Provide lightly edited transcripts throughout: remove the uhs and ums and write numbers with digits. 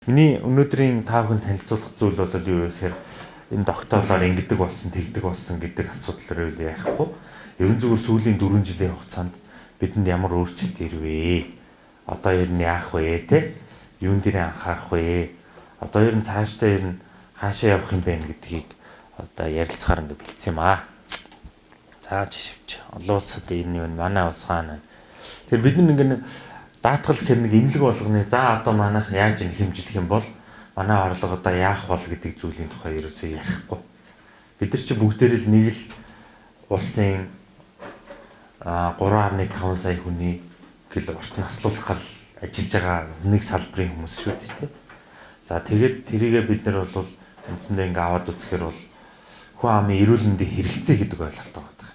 Миний өнөөдрийн та бүхэнд танилцуулах зүйл бол юу вэ гэхээр энэ тогтоолоор ингэдэг болсон, тэгдэг болсон гэдэг асуудал руу яахгүй. Ерөн зүгээр сүүлийн 4 жилийн хугацаанд бидэнд ямар өөрчлөлт ирвэ? Одоо ер нь яах вэ те? Юун дээр анхаарах вэ? Одоо ер нь цаашдаа ер нь хаашаа явах юм бэ гэдгийг одоо ярилцахаар ингэ бэлдсэн юм аа. За жишээч. Олон улсад энэ юу манай улс хаана. Тэгэхээр бид нэг даатгал гэхэр нэг имлэг болгоны за одоо манайх яаж ин хэмжлэх юм бол манай орлого одоо яах бол гэдэг зүйлийн тухай ерөөсөө ярихгүй. Бид нар чи бүгдээрээ л нэг л улсын 3.5 сая хүний гэл урт наслуулах гал ажиллаж байгаа нэг салбарын хүмүүс шүү дээ. За тэгээд тэрийгээ бид нар бол үндсэндээ ингээ аваад үзэхээр бол хүн амын эрүүл мэндийн хэрэгцээ гэдэг ойлголт байгаа.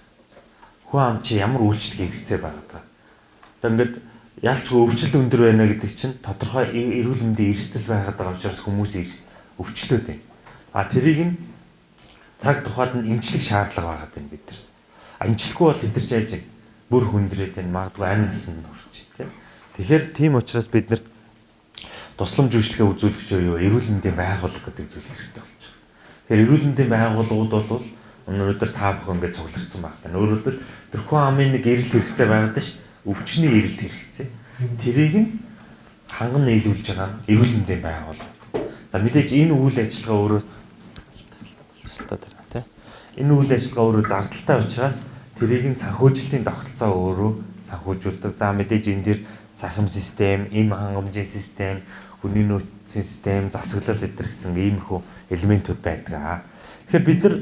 Хүн ам чи ямар үйлчлэг хэрэгцээ байгаа. Одоо ингээд ялч өвчлөл өндөр байна гэдэг чинь тодорхой эрүүл мэндийн эрсдэл байгаад байгаа учраас хүмүүс өвчлөөд байна. Тэрийг нь цаг тухайд нь эмчлэх шаардлага байгаад байна бид нар. Эмчлэхгүй бол бид нар яаж бүр хүндрээд байна. Магадгүй амь насанд хүрч тийм. Тэгэхээр тийм учраас бид нарт тусламж үйлчлэгээ үзүүлэгчөө юу эрүүл мэндийн байгууллага гэдэг зүйл хэрэгтэй болж байна. Тэгэхээр эрүүл мэндийн байгууллагууд бол өнөөдөр та бүхэн ингээд цуглардсан байна. Өөрөөр хэлбэл тэр хүн амын нэг эрэлт хэрэгцээ байгаад шүү. Өвчний эрэлт хэрэгцээ. Тэрийг нь ханган нийлүүлж байгаа нь эрүүл мэндийн байгууллага. За мэдээж энэ үйл ажиллагаа өөрөө тасалдаад байна тийм. Энэ үйл ажиллагаа өөрөө зардалтай учраас тэрийг нь санхүүжилтийн тогтолцоо өөрөө санхүүжүүлдэг. За мэдээж энэ дэр цахим систем, эм хангамжийн систем, хүний нөөцийн систем, засаглал гэдэр гэсэн иймэрхүү элементүүд байдаг. Тэгэхээр бид нар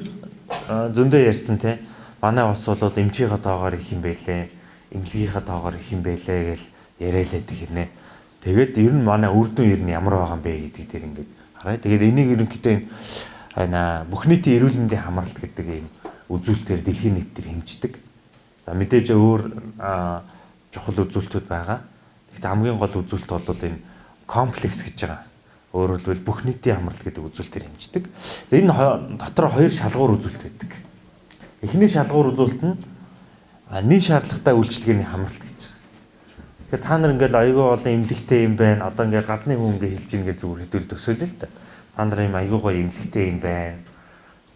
зөндөө ярьсан тийм. Манай улс бол эмчийнхаа тоогоор их юм байлээ. Эмнэлгийнхаа тоогоор их юм байлээ гэж яриалаад гинэ. Тэгээд ер нь манай үр дүн ер нь ямар байгаа юм бэ гэдгийг тэр ингээд хараа. Тэгээд энийг ерөнхийдөө энэ бүх нийтийн эрүүл мэндийн хамралт гэдэг ийм үзүүлэлтээр дэлхийн нийтээр хэмждэг. За мэдээж өөр чухал үзүүлэлтүүд байгаа. Гэхдээ хамгийн гол үзүүлэлт бол энэ комплекс гэж байгаа. Өөрөөр хэлбэл бүх нийтийн хамралт гэдэг үзүүлэлтээр хэмждэг. Энэ дотор хоёр шалгуур үзүүлэлт байдаг. Эхний шалгуур үзүүлэлт нь нийт шаардлагатай үйлчилгээний хамралт гэж байна. Тэгэхээр та нар ингээл аягүй олон эмнэлэгтэй юм байна. Одоо ингээд гадны хүн ингээд хэлж ийн гэж зүгээр хэдүүл төсөөлөө л та. Та нар юм аягүй гоё эмнэлэгтэй юм байна.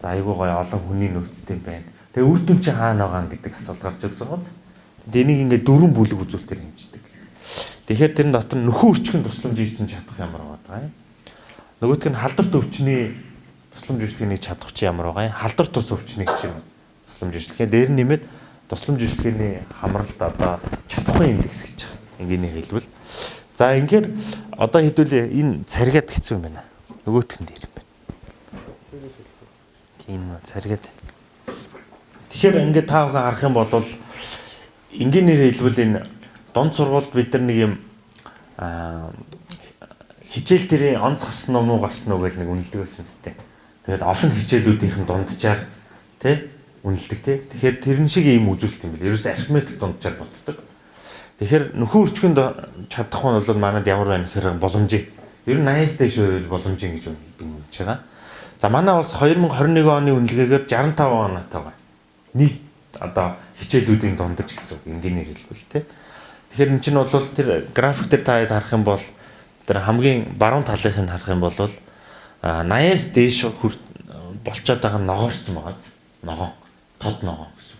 За аягүй гоё олон хүний нөөцтэй юм байна. Тэгээ үр дүн чи хаана байгаа гэдэг асуулт гарч ирж байгаа биз. Тэгээд энийг ингээд дөрвөн бүлэг үзүүлэлтээр хэмждэг. Тэгэхээр тэрэн дотор нөхөн өрчгөн тусламж хийж чадах ямар байгаа юм. Нөгөөх нь халдварт өвчний тусламж үйлчлэгээний чадах чи ямар байгаа юм. Халдварт тус өвчнийг чи тусламж үйлчлэгээ дээр нэмээд тусламж үйлчлэгээний хамралт одоо чадахгүй индекс гэж байгаа. Энгийний хэлбэл. За ингээд одоо хэдүүлээ энэ царгаад хэцүү юм байна. Нөгөөх нь дээр юм байна. Тийм царгаад. Тэгэхээр ингээд та бүхэн харах юм бол энгийнээр хэлбэл энэ дунд сургуульд бид нар нэг юм хичээл дээрээ онц гарсан уу муу гарсан уу гэж нэг үнэлдэг байсан юм тест. Тэгээд олон хичээлүүдийн дунджаар тий үнэлдэг тий. Тэгэхээр тэрэн шиг ийм үзүүлэлт юм бэл. Ерөөс арифметик дунджаар боддог. Тэгэхээр нөхөн өрчгөнд чадах нь бол манад ямар байна гэхээр боломжийг. Ер нь 80-аас дээш боломжийн гэж үнэлж байгаа. За манай улс 2021 оны үнэлгээгээр 65 оноотой байгаа. Нийт одоо хичээлүүдийн дундаж гэсэн үг энгийнээр хэлбэл тий. Тэгэхээр эн чинь бол тэр график дээр та харах юм бол тэр хамгийн баруун талынх нь харах юм бол 80-аас дээш болцоод байгаа ногоорцсон байгаа. Ногоон, тод ногоон гэсэн.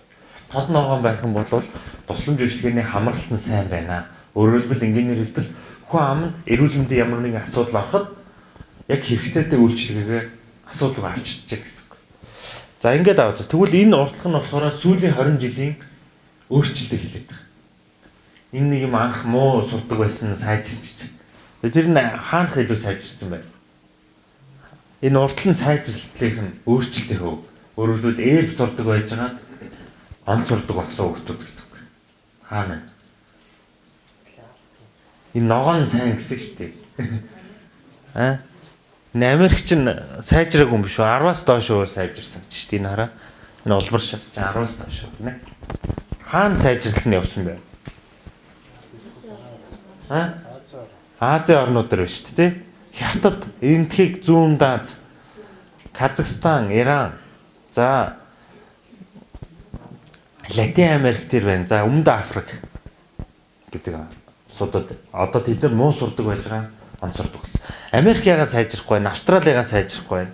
Тод ногоон байх юм бол тусламж үйлчлэгээний хамралт нь сайн байна. Өөрөөр хэлбэл энгийнээр хэлбэл хүн ам нь эрүүл мэндийн ямар нэгэн асуудал ороход яг хэрэгцээтэй үйлчлэгээгээ асуудал авчирч гэсэн үг. За ингээд аваад. Тэгвэл энэ уртлах нь болохоор сүүлийн 20 жилийн өөрчлөлтийг хэлээд байна. Энэ нэг юм анх муу сурдаг байсан сайжирч. Тэр нь хаанах илүү сайжирсан байна. Энэ уртлын сайжралтын өөрчлөлтийн хөв. Өөрөөр хэлбэл ээлж сурдаг байж байгаа он сурдаг болсон хүмүүс гэсэн үг. Хаана? Энэ ногоон сайн гэсэн шүү дээ. Энэ Америкч нь сайжраагүй юм биш үү? 10-аас доош сайжирсан ч шүү дээ энэ хараа. Энэ улмар шат чинь 10-аас доош гэнэ. Хаана сайжралт нь явсан бэ? Азийн орнууд дээр шүү дээ. Хятад, Индийг, Зүүн Даз, Казахстан, Иран. За Латин Америк дээр байна. За Өмнөд Африк гэдэг судад одоо тэд нар муу сурдаг байж байгаа онцордог болсон. Америкийгаа сайжрахгүй байна, Австралигаа сайжрахгүй байна.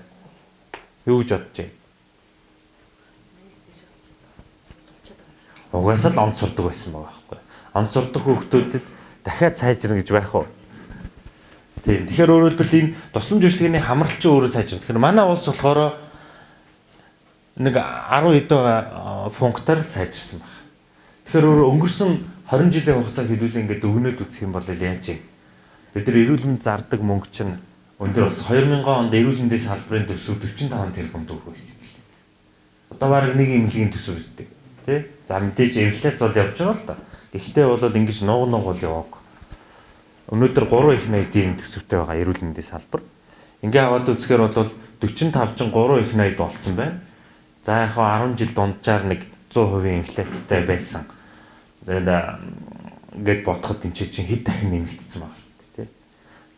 Юу гэж бодож байна? Угаасаа л онц сурдаг байсан байгаа байхгүй. Онц сурдаг хүүхдүүдэд дахиад сайжрна гэж байх уу? Тийм. Тэгэхээр өөрөөр хэлбэл энэ тусламж үйлчлэгээний хамралчин өөрөө сайжрна. Тэгэхээр манай улс болохоор нэг 10 хэдэн функтаар сайжирсан байна. Тэгэхээр өнгөрсөн 20 жилийн хугацааг хэдүүлээ ингээд өгнөд үзэх юм бол яаж юм? Бид нар эрүүл мэнд зардаг мөнгө чинь өндөр бас 2000 онд эрүүл мэндийн салбарын төсөв 45 тэрбум төгрөг байсан юм. Одоо бараг нэг эмнэлгийн төсөв өсдөг. Тэ? За мэдээж инфляц бол явж байгаа л да. Гэхдээ бол ингэж нууг бол яваагүй. Өнөөдөр 3 их найдын төсөвтэй байгаа эрүүл мэндийн салбар. Ингээ аваад үзэхээр бол 45 чинь 3 их найд болсон байна. За яг 10 жил дунджаар нэг 100% инфляцтай байсан. Ингээд бодоход энэ чинь хэд дахин нэмэгдсэн байгаа шүү дээ, тий.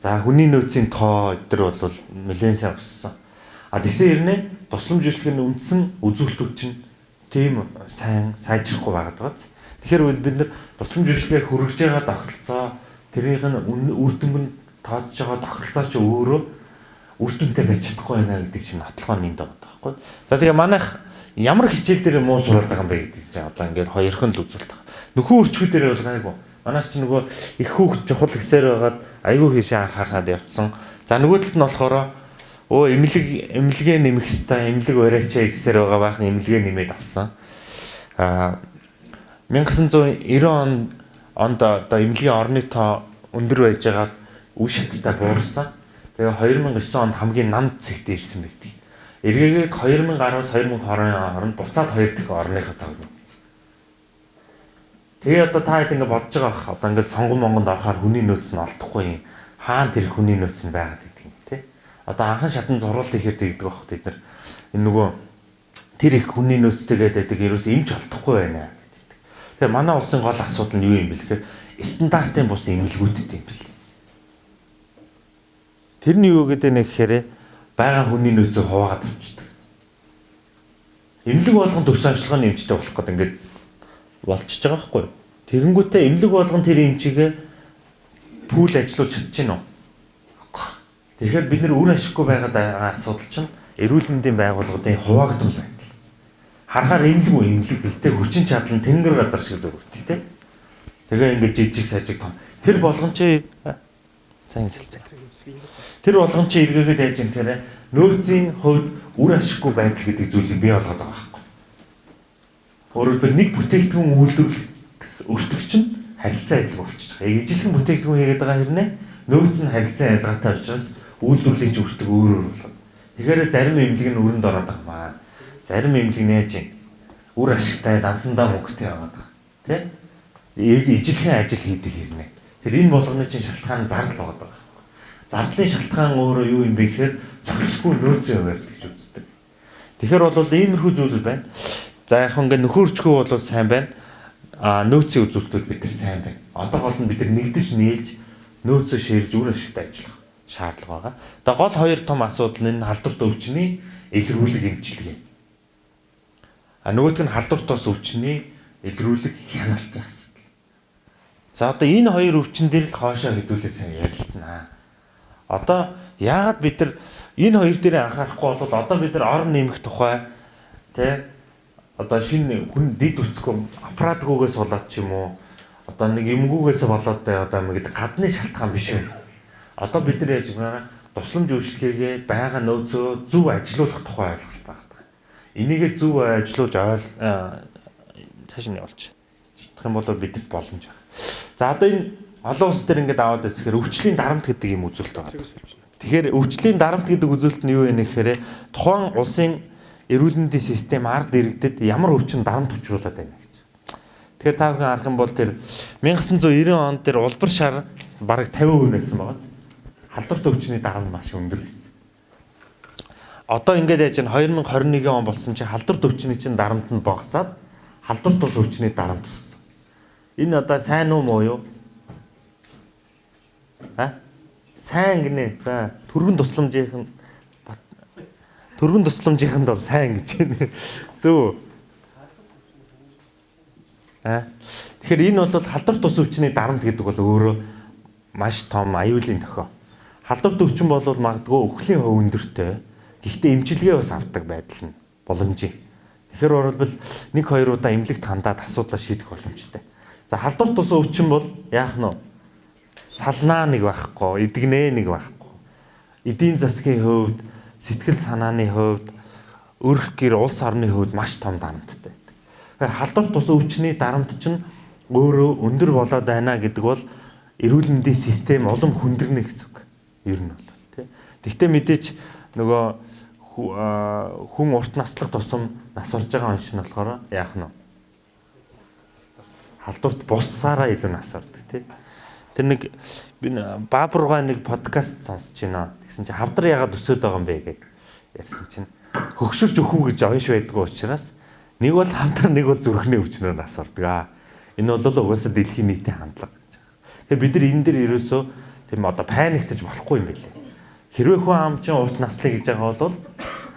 За хүний нөөцийн тоо өдр бол нэлээд сайн өссөн. А тэгсэн хэрнээ тусламж үйлчлэгийн үндсэн үзүүлэлтүүд чинь тийм сайн сайжрахгүй байгаад байгаа. Тэгэхээр бид нар тусламж үйлчлэгээ хүргэж байгаа тогтолцоо тэрийг нь үр дүнг нь тооцож байгаа тогтолцоо чи өөрөө үр дүнтэй байж чадахгүй байна гэдэг чинь нотлохоо нэнд байгаа байхгүй. За тэгээ манайх ямар хичээл дээр муу сураад байгаа юм бэ гэдэг чинь одоо ингээд хоёрхан л үзүүлэлт байгаа. Нөхөн өрчгүүд дээр бол гайгүй. Манайх чи нөгөө их хүүхд чухал гэсээр байгаад айгүй хийшээ анхаарахад явцсан. За нөгөө талд нь болохоор эмнэлгээ нэмэх хэвээр эмнэлэг бариач гэсээр байгаа баахны эмнэлгээ нэмээд авсан. 1990 онд одоо эмнэлгийн орны тоо өндөр байж байгаа үе шаттай буурсан. Тэгээ 2009 онд хамгийн намд цэгт ирсэн байдаг. Эргээгээд 2010-аас 2020 хооронд буцаад 2 дахин орныхоо тоог нэмсэн. Тэгээ одоо та хэд ингэ бодож байгаа бах. Одоо ингэ сонгон монгонд орохоор хүний нөөц нь олдохгүй юм. Хаана тэр хүний нөөц нь байгаад гэдэг юм те. Одоо анхан шатан зурвалт ихээр тэгдэг бах бид нар. Энэ нөгөө тэр их хүний нөөцтэйгээд байдаг ерөөс эмч олдохгүй байна гэдэг. Тэгээ манай улсын гол асуудал нь юу юм бэ гэхээр стандартын бус эмнэлгүүдтэй юм бэл. Тэрний юу гэдэг нь гэхээр байгаа хүний нөөцөө хуваагаад авчдаг. Эмнэлэг болгон төс онцлогын эмчтэй болох гэдэг ингээд болчихж байгаа байхгүй юу? Тэгэнгүүтээ эмнэлэг болгон тэр эмчигээ пүүл ажиллуулж чадчихна уу? Тэгэхээр бид нар үр ашиггүй байгаад байгаа асуудал чинь эрүүл мэндийн байгууллагуудын хуваагдвал байтал. Харахаар эмнэлэг үү эмнэлэг гэхдээ хүчин чадал нь тэнгэр газар шиг зөрөгтэй тийм. Тэгээ ингээд жижиг сажиг том. Тэр болгон чи сайн сэлцээ. Тэр болгон чи эргээгээд яаж юм гэхээр нөөцийн хувьд үр ашиггүй байдал гэдэг зүйлийг бий болгоод байгаа байхгүй. Өөрөөр хэлбэл нэг бүтээгдэхүүн үйлдвэрлэх өртөгч нь харилцаа адил болчихж байгаа. Ижилхэн бүтээгдэхүүн хийгээд байгаа хэрнээ нөөц нь харилцаа ялгаатай учраас үйлдвэрлэгч өртөг өөрөөр болгоо. Тэгэхээр зарим эмнэлэг нь өрөнд ороод байгаа маа. Зарим эмнэлэг нь яаж юм? Үр ашигтай дансандаа мөнгөтэй яваад байгаа. Тэ? Ижилхэн ажил хийдэг хэрнээ. Тэр энэ болгоны чинь шалтгаан зардал байгаа даа. Зардлын шалтгаан өөрөө юу юм бэ гэхээр зохисгүй нөөцийн хуваарь гэж үздэг. Тэгэхээр бол иймэрхүү зүйл байна. За яг ингээд нөхөрчгөө бол сайн байна. Нөөцийн үзүүлэлтүүд бид нар сайн байна. Одоо гол нь бид нар нэгдэж нийлж нөөцөө ширж үр ашигтай ажиллах шаардлага байгаа. Одоо гол хоёр том асуудал нь халдварт өвчний илрүүлэг эмчилгээ. Нөгөөх нь халдварт тос өвчний илрүүлэг хяналтын асуудал. За одоо энэ хоёр өвчин дээр л хоошоо хэдүүлээ сайн ярилцсан. Одоо яагаад бид нар энэ хоёр дээр анхаарахгүй бол одоо бид нар орон нэмэх тухай тий одоо шинэ хүн дид үсгүй аппаратгүйгээс болоод ч юм уу одоо нэг эмгүүгээс болоод одоо нэг гадны шалтгаан биш үү. Одоо бид нар яаж байгаа тусламж үйлчлэгээгээ байгаа нөөцөө зөв ажилуулах тухай ойлголт байгаа. Энийгээ зөв ажилуулж цааш нь явуулчих. Чадах юм бол бидэд боломж байгаа. За одоо энэ олон улс төр ингээд аваад үзэхээр өвчлийн дарамт гэдэг юм үзүүлэлт байгаа. Тэгэхээр өвчлийн дарамт гэдэг үзүүлэлт нь юу вэ гэхээр тухайн улсын эрүүл мэндийн систем ард иргэдэд ямар өвчин дарамт учруулад байна гэж. Тэгэхээр та бүхэн харах юм бол тэр 1990 онд тэр улбар шар бараг 50% байсан байгаа. Халдварт өвчний дарамт маш өндөр байсан. Одоо ингээд яаж вэ 2021 он болсон чинь халдварт өвчний чинь дарамт нь богцоод халдварт тус өвчний дарамт болсон. Энэ одоо сайн уу муу юу? Сайн гинэ. За түргэн тусламжийнх нь бол сайн гэж байна. Зөв. Тэгэхээр энэ бол халдварт тус өвчний дарамт гэдэг бол өөрөө маш том аюулын тохио. Халдварт өвчин бол магадгүй өхлийн хувь өндөртэй. Гэхдээ эмчилгээ бас авдаг байдал нь боломжтой. Тэгэхээр оролбол 1-2 удаа эмнэлэгт хандаад асуудлаа шийдэх боломжтой. За халдварт тус өвчин бол яах нь вэ? Салнаа нэг байхгүй, эдгнээ нэг байхгүй. Эдийн засгийн хувьд, сэтгэл санааны хувьд, өрх гэр улс орны хувьд маш том дарамттай байдаг. Тэгэхээр халдварт тус өвчний дарамт чинь өөрөө өндөр болоод байна гэдэг бол эрүүл мэндийн систем улам хүндрэнэ гэсэн үг. Ер нь бол тий. Гэхдээ мэдээч нөгөө хүн урт наслах тусам нас орж байгаа онш нь болохоор яах нь вэ? Халдварт буссаараа илүү нас ордог тий. Тэр нэг би Баабургаа нэг подкаст сонсож байна. Тэгсэн чинь хавдар ягаад өсөд байгаа юм бэ гэж ярьсан чинь хөгшөрч өхөө гэж онш байдгүй учраас нэг бол хавдар нэг бол зүрхний өвчнөөр нас ордог. Энэ бол угаасаа дэлхийн нийтийн хандлага гэж байна. Тэгэхээр бид нар энэ дээр ерөөсөө тийм одоо паниктаж болохгүй юм байлээ. Хэрвээ хүн ам чинь урт наслыг гэж байгаа бол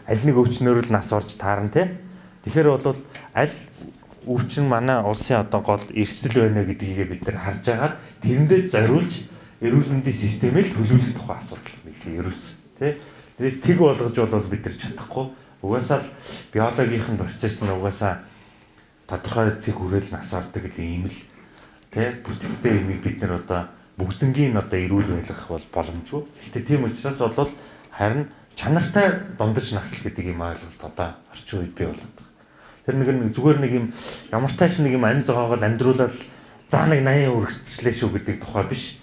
аль нэг өвчнөөр л нас орж таарна тий. Тэгэхээр бол аль өвчин манай улсын одоо гол эрсдэл байна гэдгийг бид нар харж агаад тэрэндээ зориулж эрүүл мэндийн системээр төлөвлөх тухай асуудал билээ ерөөс тий. Тэрээс тэг болгож бол бид нар чадахгүй. Угаасаа л биологийн процесс нь угаасаа тодорхой эцэг хүрээл нас ордог гэх юм л тий. Бүтцтэй юмыг бид нар одоо бүгднгийн одоо эрүүл байлгах бол боломжгүй. Гэхдээ тийм учраас бол харин чанартай дундаж наслах гэдэг юм ойлголт одоо орчин үед бий болоод байна. Тэр нэг зүгээр нэг юм ямар тааш нэг юм амь зогоогоо амьдруулаад заа нэг 80 үргэлжлээ шүү гэдэг тухай биш.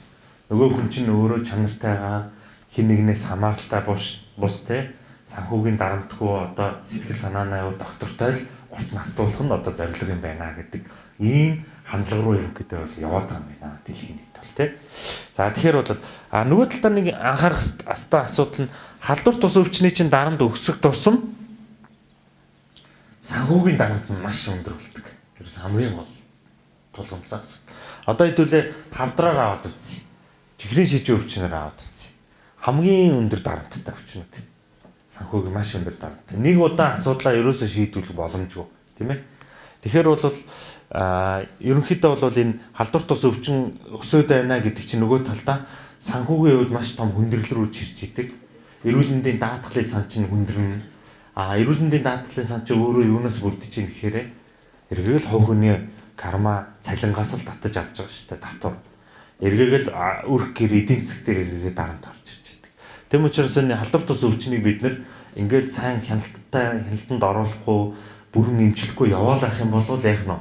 Нөгөө хүн чинь өөрөө чанартайгаа хин нэгнээс хамааралтай бус те санхүүгийн дарамтгүй одоо сэтгэл санаанаа доктортой л урт наслуулах нь одоо зорилго юм байна гэдэг ийм хандлага руу ерөнхийдөө бол яваад байгаа юм байна дэлхийн нийт бол тий. За тэгэхээр бол нөгөө талдаа нэг анхаарах асуудал нь халдварт тус өвчний чинь дарамт өсөх тусам санхүүгийн дарамт нь маш өндөр болдог. Ерөөс хамгийн гол тулгамсаа асуудал. Одоо хэдүүлээ хавдраар аваад үзье. Чихрийн шижийн өвчнөр аваад үзье. Хамгийн өндөр дарамттай өвчнүүд. Санхүүгийн маш өндөр дарамттай. Нэг удаа асуудлаа ерөөсөө шийдвэрлэх боломжгүй, тийм ээ. Тэгэхээр бол ерөнхийдөө бол энэ халдварт тус өвчин өсөд байна гэдэг чинь нөгөө талдаа санхүүгийн хувьд маш том хүндрэл рүү чирж идэг. Эрүүл мэндийн даатгалын сан чинь хүндрэн. Эрүүл мэндийн даатгалын сан чинь өөрөө юунаас бүрдэж чинь гэхээр эргээл хов хүний карма цалингаас л татаж авч байгаа шүү дээ татвар. Эргээгээл өрх гэр эдийн засаг дээр эргээгээ дарамт орж ирж байдаг. Тэм учраас энэ халдварт тус өвчнийг бид нэр ингээл сайн хяналтанд оруулахгүй бүрэн эмчлэхгүй яваалах юм бол яах нь вэ?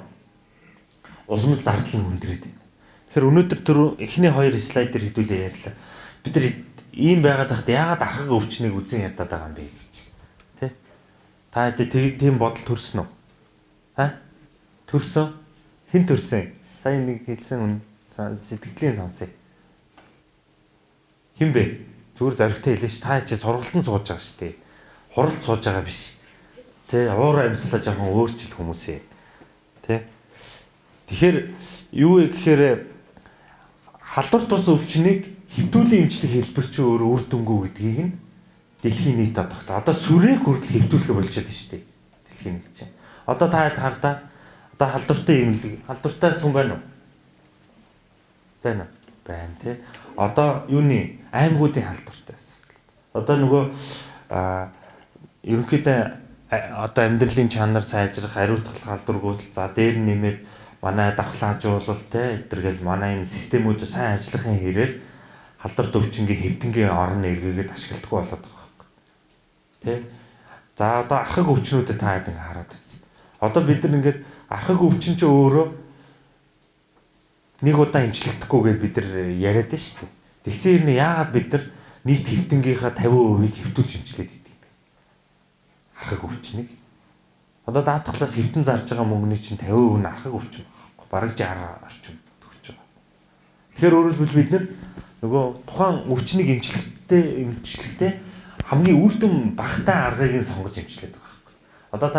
Улам л зардал нь хүндрээд байна. Тэгэхээр өнөөдөр түр эхний 2 слайд дээр хэдүүлээ ярьлаа. Бид нар ийм байгаад тахт яагаад архаг өвчнийг үзэн ядаад байгаа юм бэ гэж. Тэ? Та тийм бодол төрсөн үү? Төрсөн? Хэн төрсөн? Сая нэг хэлсэн сэтгэлийн сонсъё. Хэн бэ? Зүгээр зоригтой хэлээ ш. Та чи сургалтанд сууж байгаа ш тий. Хуралд сууж байгаа биш. Тэ уур амьсгалаа жоохон өөрчил хүмүүсээ. Тэ? Тэгэхээр юу вэ гэхээр халдварт тус өвчнийг хэвдүүлэн эмчлэх хэлбэр чи өөр үр дүнгүй гэдгийг нь дэлхийн нийт одоохтой. Одоо сүрээ хүртэл хэвдүүлэх болчиход байна шүү дээ. Дэлхийн нийт чинь. Одоо та хардаа одоо халдвартай эмнэлэг, халдвартай сүм байна уу? Байна. Байна тий. Одоо юуны аймагуудын халдвартай. Одоо нөгөө ерөнхийдөө одоо амьдралын чанар сайжрах, ариутгах халдваргууд за дээр нэмээд манай давхлаажуулалт те эдгэргээл манай энэ системүүд сайн ажиллахын хэрээр халдварт өвчнгийн хэвтэнгийн орон эргээгээд ашигладаггүй болоод байгаа байхгүй. Тэ? За одоо архаг өвчнүүдэд та хэд ингэ хараад үзье. Одоо бид нар ингээд архаг өвчин ч өөрөө нэг удаа эмчлэгдэхгүйгээ бид нар яриад байна шүү дээ. Тэгсэн хэрнээ яагаад бид нар нийт хэвтэнгийнхаа 50%-ийг хэвтүүлж эмчлээд идэв юм бэ? Архаг өвчнийг. Одоо даатгалаас хэвтэн зарж байгаа мөнгөний чинь 50% нь архаг өвчин байхгүй. Бараг 60 орчим төгсөж байгаа. Тэгэхээр өөрөөр хэлбэл бид нар нөгөө тухайн өвчнийг эмчлэхдээ хамгийн үр дүн багтаа аргыг нь сонгож эмчлээд байгаа байхгүй. Одоо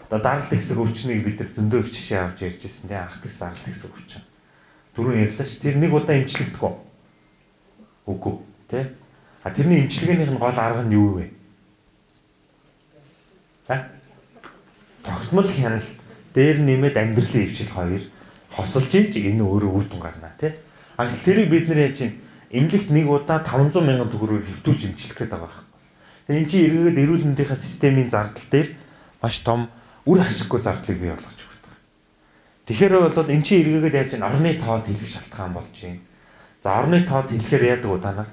та даралт хэсэг өвчнийг бид нар зөндөө их жишээ авч ярьж ирсэн тийм анх тэгс даралт хэсэг өвчин. Дөрөв ярьлаа ш. Тэр нэг удаа эмчлэгдэх үү? Үгүй тий. Тэрний эмчилгээнийх нь гол арга нь юу вэ? Тогтмол хяналт дээр нэмээд амьдралын өвчл хоёр хосолж ийж энэ өөрөө үр дүн гарна тий. Тэрийг бид нэр яаж чинь эмнэлэгт нэг удаа 500 мянган төгрөгөөр хэвтүүлж эмчлэх гээд байгаа юм. Тэгээ эн чинь эргээд эрүүл мэндийн системийн зардал дээр маш том үр ашиггүй зардлыг бий болгож байгаа. Тэгэхээр бол эн чинь эргээгээд яаж ин орны тоод хэлэх шалтгаан болж байна. За орны тоод хэлэхээр яадаг удаанаар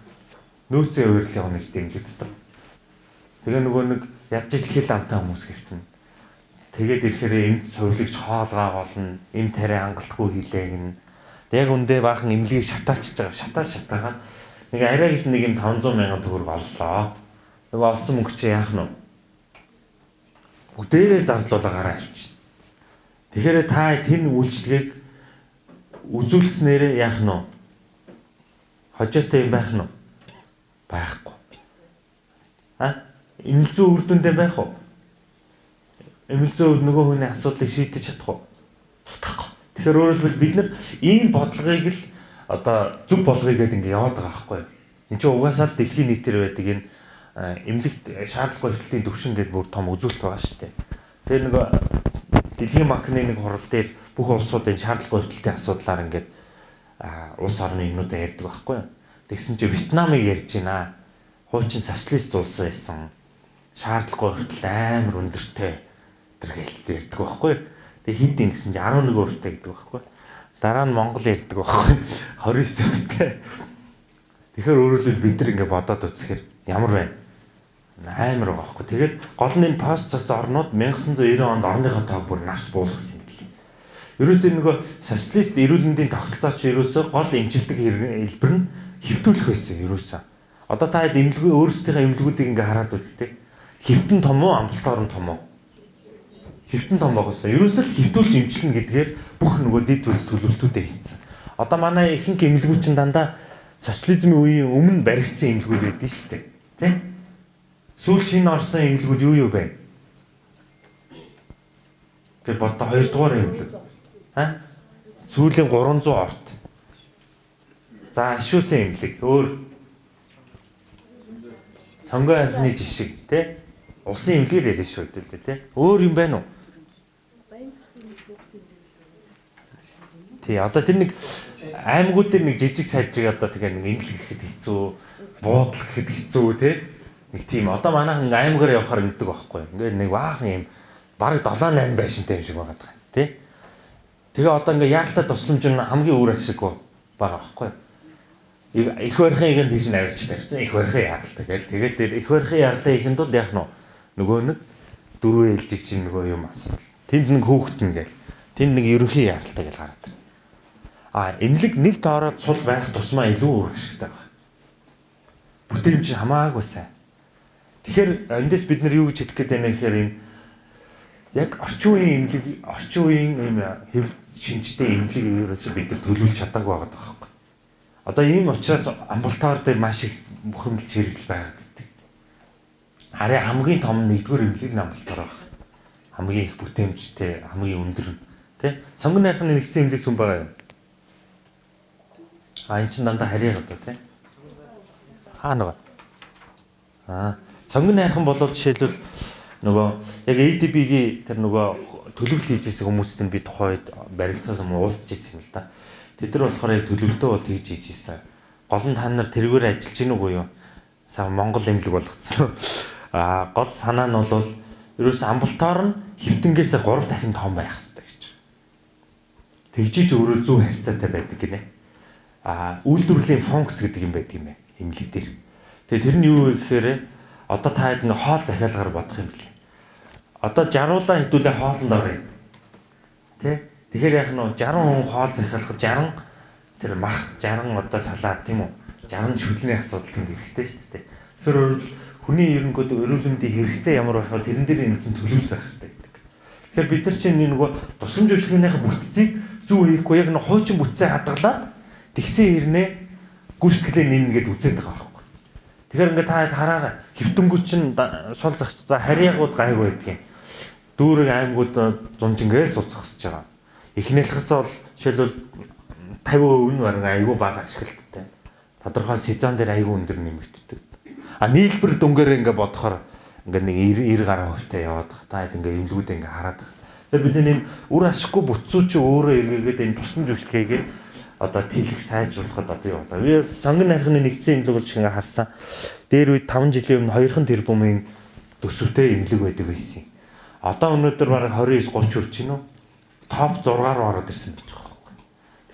нөөцийн хувирлын хоног дэмжигддэг. Тэгээ нөгөө нэг ядж хэл амтай хүмүүс хэвтэн. Тэгээд ирэхээр эмд сувирлыг хоолгаа болно, эм тариа хангалтгүй хийлээгнэ. Яг үндэ баахан эмнэлгийг шатаачж байгаа. Шатаагаад нэг арай гэл нэг юм 500 мянган төгрөг оллоо. Нөгөө олсон мөнгө чи яах нь вэ? Бүгдээрээ зардлуулаа гараа авчихна. Тэгэхээр та тэр үйлчлэгийг үзүүлснээрээ яах нь вэ? Хожоотой юм байх нь вэ? Байхгүй. Эмнэлэг зүйн үр дүндээ байх уу? Эмнэлэг зүйн нөгөө хүний асуудлыг шийдэж чадах уу? Чадахгүй. Тэгэхээр өөрөөр хэлбэл бид нар ийм бодлогыг л одоо зөв болгоё гэдээ ингэ яваад байгаа байхгүй юу? Энд чинь угаасаа л дэлхийн нийтээр байдаг энэ эмнэлэгт шаардлагагүй хөлтийн төвшин гэдэг бүр том үзүүлэлт байгаа шүү дээ. Тэр нөгөө дэлхийн банкны нэг хурал дээр бүх улсуудын шаардлагагүй хөлтийн асуудлаар ингээд улс орны юмнуудаа ярьдаг байхгүй юу? Тэгсэн чинь Вьетнамыг ярьж байна. Хуучин социалист улс байсан. Шаардлагагүй хөлт амар өндөртэй тэр хэлт ярьдаг байхгүй юу? Тэгээ хинт гэсэн чинь 11% гэдэг байхгүй. Дараа нь Монгол ярьдаг байхгүй. 29%. Тэгэхээр өөрөөр бид нар ингэ бодоод үзэхээр ямар байна? Амар байгаа байхгүй. Тэгээд гол нь энэ пост соц орнууд 1990 онд орныхоо тоог бүр навс буулгасан юм лээ. Ерөөсөө нөгөө социалист эрүүл мэндийн тогтолцооч ерөөсөө гол эмчилдэг хэлбэр нь хэвтүүлэх байсан ерөөсөө. Одоо та хэд эмнэлгүй өөрсдийнхээ эмнэлгүүдийг ингэ хараад үзтээ. Хэвтэн том уу, амталтаар нь том уу? Хэвтэн том байгуулсан. Ерөөсөө л хэвтүүлж эмчилнэ гэдгээр бүх нөгөө дэд үлс төлөвлөлтүүдээ хийцэн. Одоо манай ихэнх эмнэлгүүд чинь дандаа социализмын үеийн өмнө баригдсан эмнэлгүүд байдсан шүү дээ. Тэ? Сүүл шинэ орсон эмнэлгүүд юу байна? Гэвь бодоо 2 дугаар эмнэлэг. Сүүлийн 300 орт. За ашуусан эмнэлэг өөр сонгой анхны жишг тэ? Улсын эмнэлэг л яриа шүү дээ тэ? Өөр юм байна уу? Тий, одоо тэр нэг аймагуд дээр нэг жижиг сайжиг одоо тэгээ нэг эмнэлэг гэхэд хэцүү, буудлах гэхэд хэцүү тий. Нэг тийм одоо манайхан аймагаар явахаар ингэдэг байхгүй. Ингээд нэг баахан юм бараг 7-8 байшинтай юм шиг байгаа даа тий. Тэгээ одоо ингээ яалтаа тусламж нь хамгийн өөр ашиггүй байгаа байхгүй. Их барихын игэнд тийш навьч тавьсан. Их барихын яралтай гэл. Тэгээд тэр их барихын яралтай ихэнд бол яах нь нөгөө нэг дөрөв ээлжиж чинь нөгөө юм асуудал. Тэнд нэг хөөхтөн гээл. Тэнд нэг ерөнхий яралтай гэл гараад. Эмнэлэг нэг тоороод сул байх тусмаа илүү өөр ашигтай байна. Бүтээмж хамаагүй сайн. Тэгэхээр эндээс бид нар юу гэж хэлэх гээд байна гэхээр энэ яг орчин үеийн эмнэлэг, орчин үеийн юм хэв шинжтэй эмнэлэг ерөөсөө бид нар төлөвлөж чадаагүй байгаа байхгүй. Одоо ийм учраас амбулаторь дээр маш их бухимдалж хэрэгэл байгаад байдаг. Харин хамгийн том нэгдүгээр эмнэлэг нь амбулаторь байна. Хамгийн их бүтээмжтэй, хамгийн өндөр нь тий. Сонгон найрханы нэгдсэн эмнэлэг сүм байгаа юм. Энэ чинь дандаа харьяа одоо тий. Нөгөө. Сонгон найрхан болов жишээлбэл нөгөө яг ADB-гийн тэр нөгөө төлөвлөлт хийж ирсэн хүмүүст нь би тухайд баригдахаас өмнө уулзж ирсэн юм л да. Тэд нар болохоор яг төлөвлөлтөө бол тэгж хийж ирсэн. Гол нь та нар тэргээр ажиллаж гин үгүй юу? Сая Монгол эмнэлэг болгоцсон. Гол санаа нь бол ерөөс амбулаторь нь хэвтэнгээсээ 3 дахин том байх хэрэгтэй гэж. Тэгжиж өөрөө зөв харьцаатай байдаг гинэ. Үйлдвэрлэлийн функц гэдэг юм байдаг юм ээ эмнэлэг дээр. Тэгээ тэр нь юу вэ гэхээр одоо та хэд нэг хоол захиалгаар бодох юм бэлээ. Одоо 60-уулаа хэдүүлээ хоолнд орё. Тэ? Тэгэхээр яах нь 60 хүн хоол захиалахад 60 тэр мах 60 одоо салаад тийм үү? 60 шүтлэний асуудал тэнд хэрэгтэй шүү дээ. Тэгэхээр хүний ерөнхийд эрүүл мэндийн хэрэгцээ ямар байх вэ? Тэрэн дээр нэмсэн төлөвлөлт байх хэрэгтэй гэдэг. Тэгэхээр бид нар чинь нөгөө тусламж үйлчилгээнийхээ бүтцийг зөв хийхгүй яг нэг хуучин бүтцээ хадгалаад тэгсэн хэрнээ гүйцэтгэлээ нэмнэ гэдээ үзээд байгаа байхгүй. Тэгэхээр ингээд та хараа хэвтэнгүүд чинь сул зах за харьяагууд гайгүй байдгийн. Дүүрэг аймагуд зунжингээл суулцах гэж байгаа. Эхнийхээс бол жишээлбэл 50% нь бараг айгүй бага ашиглалттай. Тодорхой сезон дээр айгүй өндөр нэмэгддэг. Нийлбэр дүнгээр ингээд бодохоор ингээд нэг 90 гаруй хувьтай яваад байгаа. Та хэд ингээд эмнэлгүүдээ ингээд хараад байгаа. Тэгэхээр бидний энэ үр ашиггүй бүтцүүд чи өөрөө эргээгээд энэ тусламж үйлчилгээгээ одоо тэлэх сайжруулахад одоо юу одоо би сонгон нархны нэгдсэн имлэг болж ингээ харсан. Дээр үед 5 жилийн өмнө 2 тэрбумын төсөвтэй имлэг байдаг байсан. Одоо өнөөдөр бараг 29 30 хүрч гинэ үү? Топ 6 руу ороод ирсэн гэж байгаа байхгүй.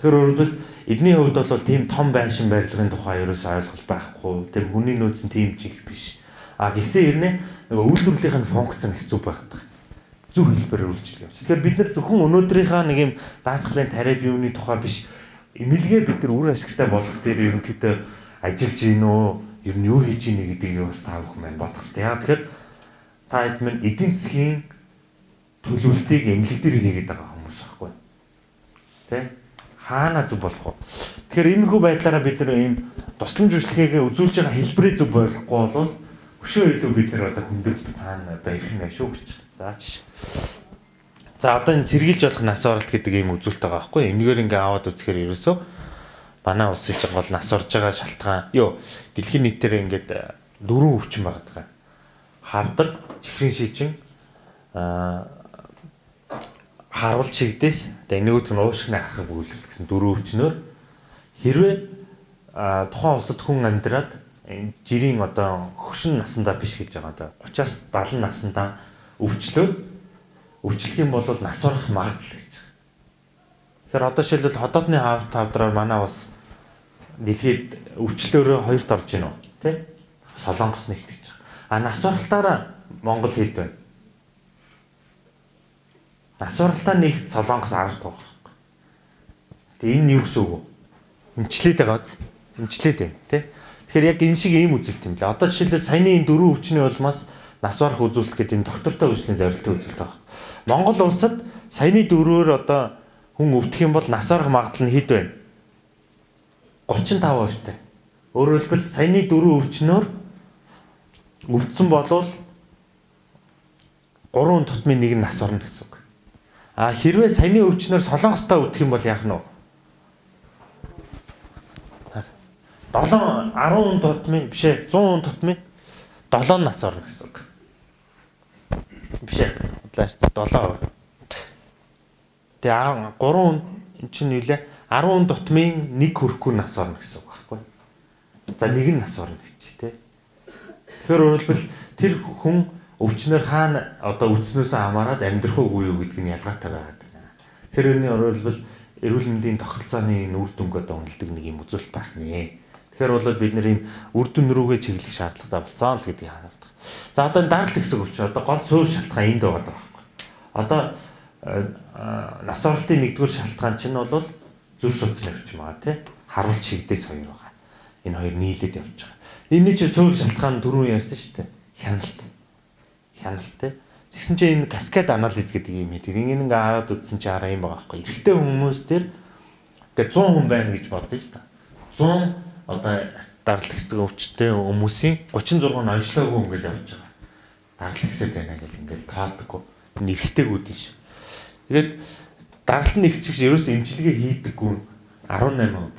Тэгэхээр өөрөлдвөл эдний хувьд бол тийм том байшин барилгын тухай ерөөсөй ойлголт байхгүй. Тийм хүний нөөц нь тийм ч их биш. Гэсэн хэрнээ нөгөө үйлдвэрлэлийн функц нь хэцүү байдаг. Зөв хэлбэрээр үйлчлэх явж. Тэгэхээр бид нар зөвхөн өнөөдрийнхаа нэг юм даатгалын тариф юуны тухай биш. Эмнэлгээ бид нар үр ашигтай болгох дээр ерөнхийдөө ажиллаж гин үү? Ер нь юу хийж гин гэдгийг бас та бүхэн маань бодох хэрэгтэй. Яа тэгэхээр та хэд минь эдийн засгийн төлөвлөлтийг эмнэлэг дээр хийгээд байгаа хүмүүс байхгүй. Тэ? Хаана зөв болох вэ? Тэгэхээр иймэрхүү байдлаараа бид нар ийм тусламж үйлчлэгээ үзүүлж байгаа хэлбэрээ зөв болохгүй бол өшөө илүү бид нар одоо хүндэл цаана одоо их юм шүү гэж. За одоо энэ сэргийлж болох нас оролт гэдэг ийм үзүүлэлт байгаа байхгүй. Энэгээр ингээ аваад үзэхээр ерөөсөө манай улсын чинь гол нас орж байгаа шалтгаан дэлхийн нийтээр ингээд 4 өвчин байгаа. Хавдар, чихрийн шижин, харуулж чигдээс нөгөөдг нь уушгины архаг бүгэлэл гэсэн 4 өвчнөөр хэрвээ тухайн улсад хүн амьдраад жирийн одоо хөгшин насандаа биш гэж байгаа. 30-аас 70 наснда өвчлөх юм бол нас орох магадлал гэж. Тэгэхээр одоо шилбэл хотоодны хавдраар манай улс дэлхийд өвчлөөрөө 2-т орж гинөө тий? Солонгос нэгт гэж. Нас оролтаараа Монгол хэд байна? Нас оролтоо нэгт Солонгос 10-т байгаа. Тэгээ энэ юу гэсэн үг вэ? Эмчлээд байгаа биз? Эмчлээд байна тий? Тэгэхээр яг энэ шиг ийм үзэлт юм лээ. Одоо жишээлбэл саяны энэ 4 өвчний улмаас нас барах үзүүлэлт гэдэг энэ доктортой үйлчлэлийн зорилттой үзүүлэлт байгаа. Монгол улсад саяны 4-өөр одоо хүн өвдөх юм бол нас барах магадлал нь хэд байна? 35% тай. Өөрөөр хэлбэл саяны 4 өвчнөөр өвдсөн болвол 3 тутмын нэг нь нас орно гэсэн үг. Хэрвээ саяны өвчнөөр солонгостой өвдөх юм бол яах нь вэ? 10 тутмын биш ээ 100 тутмын 7 нас орно гэсэн үг. Биш ээ. Удлаарч 7%. Тэгээ 3 чинь юу лээ? 10 тутмын 1 хүрэхгүй нас орно гэсэн үг байхгүй. За нэг нь нас орно гэж тий. Тэгэхээр өөрөлдвөл тэр хүн өвчнөр хаана одоо үдснөөсөө хамаарат амьдрах уугүй юу гэдг нь ялгаатай байгаад байна. Тэр үүний өөрөлдвөл эрүүл мэндийн тохиролцооны үр дүнг одоо үнэлдэг нэг юм үзүүлэлт байх нэ. Тэгэхээр бол бид нэр ийм үр дүн рүүгээ чиглэх шаардлагатай болсон л гэдгийг хардаг. За одоо даралт гэсэн үг чинь одоо гол суурь шалтгаан энд байгаа байхгүй. Одоо нас оролтын нэгдүгээр шалтгаан чинь бол зүрх судасны өвчин байгаа тий. Харуулж шигдээс хоёр байгаа. Энэ хоёр нийлээд явж байгаа. Энэний чинь суурь шалтгаан түрүүн ярьсан шүү дээ. Хяналт тий. Тэгсэн чинь энэ каскад анализ гэдэг юм ийм. Ингээ аваад үзсэн чинь араа юм байгаа байхгүй. Эрэгтэй хүмүүс дээр тэгээ 100 хүн байна гэж бодъё л та. 100 одоо даралт хэсэг өвчтэй хүмүүсийн 36 нь онцлоогүй ингээл явж байгаа. Даралт хэсэг байна гэл ингээл тоодаггүй. Нэрхтэйгүүд нь шүү. Тэгээд даралт нь ихсчих ерөөс эмчилгээ хийдэггүй 18%.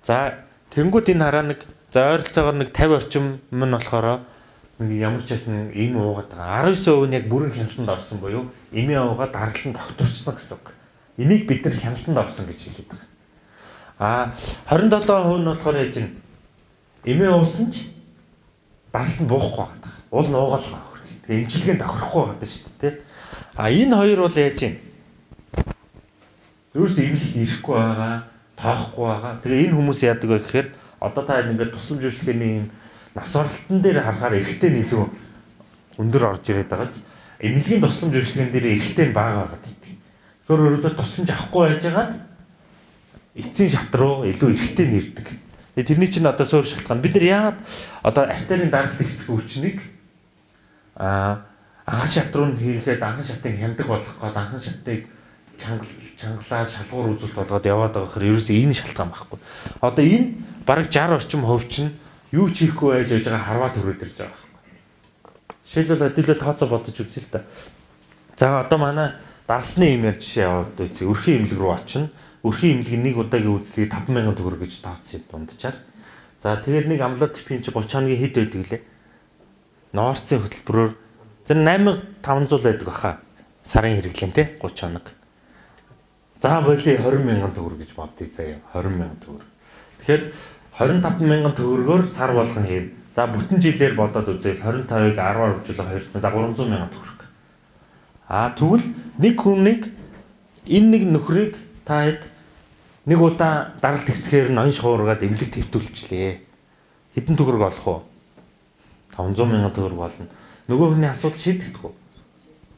За тэнгууд энэ хараа нэг за ойролцоогоор нэг 50 орчим мөн болохоор нэг ямар ч байсан энэ уугаад байгаа. 19% нь яг бүрэн хяналтанд орсон буюу эмийн уугаа даралтанд тогтворчсон гэсэн үг. Энийг бид нар хяналтанд орсон гэж хэлээд байгаа. 27% нь болохоор яаж юм эмээ уусан ч даралт нь буухгүй байгаа. Уул нь уугаалгаа хөрх. Тэгээ эмчилгээнд давхрахгүй байгаа шүү дээ. Энэ хоёр бол яаж юм? Юусе эмнэлэгт ирэхгүй байгаа, тоохгүй байгаа. Тэгээ энэ хүмүүс яадаг вэ гэхээр одоо та ингээд тусламж үйлчлэгээний юм нас оролтон дээр харахаар эрэгтэй нь илүү өндөр орж ирээд байгаа. Эмнэлгийн тусламж үйлчлэгэн дээр эрэгтэй нь бага байгаа гэдэг. Тэгэхээр өөрөлдөө тусламж авахгүй байж байгаа эцсийн шат руу илүү эрэгтэй нэрдэг. Тэгээ тэрний чинь одоо суурь шалтгаан. Бид нар яагаад одоо артерийн даралт хэсэг өвчнийг анхан шат руу хийгээд анхан шатыг хяндаг болгох гээд анхан шатыг чангалаад шалгуур үзүүлэлт болгоод яваад байгаа хэрэг ерөөсөө энэ шалтгаан байхгүй. Одоо энэ бараг 60 орчим хувь чинь юу ч хийхгүй байж байгаа харваад төрөөд ирж байгаа байхгүй. Жишээлбэл өдөлөө тооцоо бодож үзье л та. За одоо манай даралтны имээр жишээ яваад үзье. Өрхийн имлэг рүү очино. Өрхийн имлэгийн нэг удаагийн үйлчлэгийг 50000 төгрөг гэж тооцсон дундчаар. За тэгээд нэг амлотипийн чи 30 хоногийн хэд байдаг лээ? Норцын хөтөлбөрөөр зөв 8500 байдаг баха. Сарын хэрэглэн тий 30 хоног. За боли 20,000 төгрөг гэж бодъё заяа. 20,000 төгрөг. Тэгэхээр 25,000 төгрөгөөр сар болгон хийв. За бүтэн жилээр бодоод үзвэл 25-ыг 10-аар хөвжүүлэх 200, за 300,000 төгрөг. Тэгвэл нэг хүнийг энэ нэг нөхрийг та хэд нэг удаа даралт хэсгээр нь онш хуургаад эмнэлэг твтүүлчлээ. Хэдэн төгрөг олох вэ? 500,000 төгрөг болно. Нөгөө хүний асуудал шийдэгдэхгүй.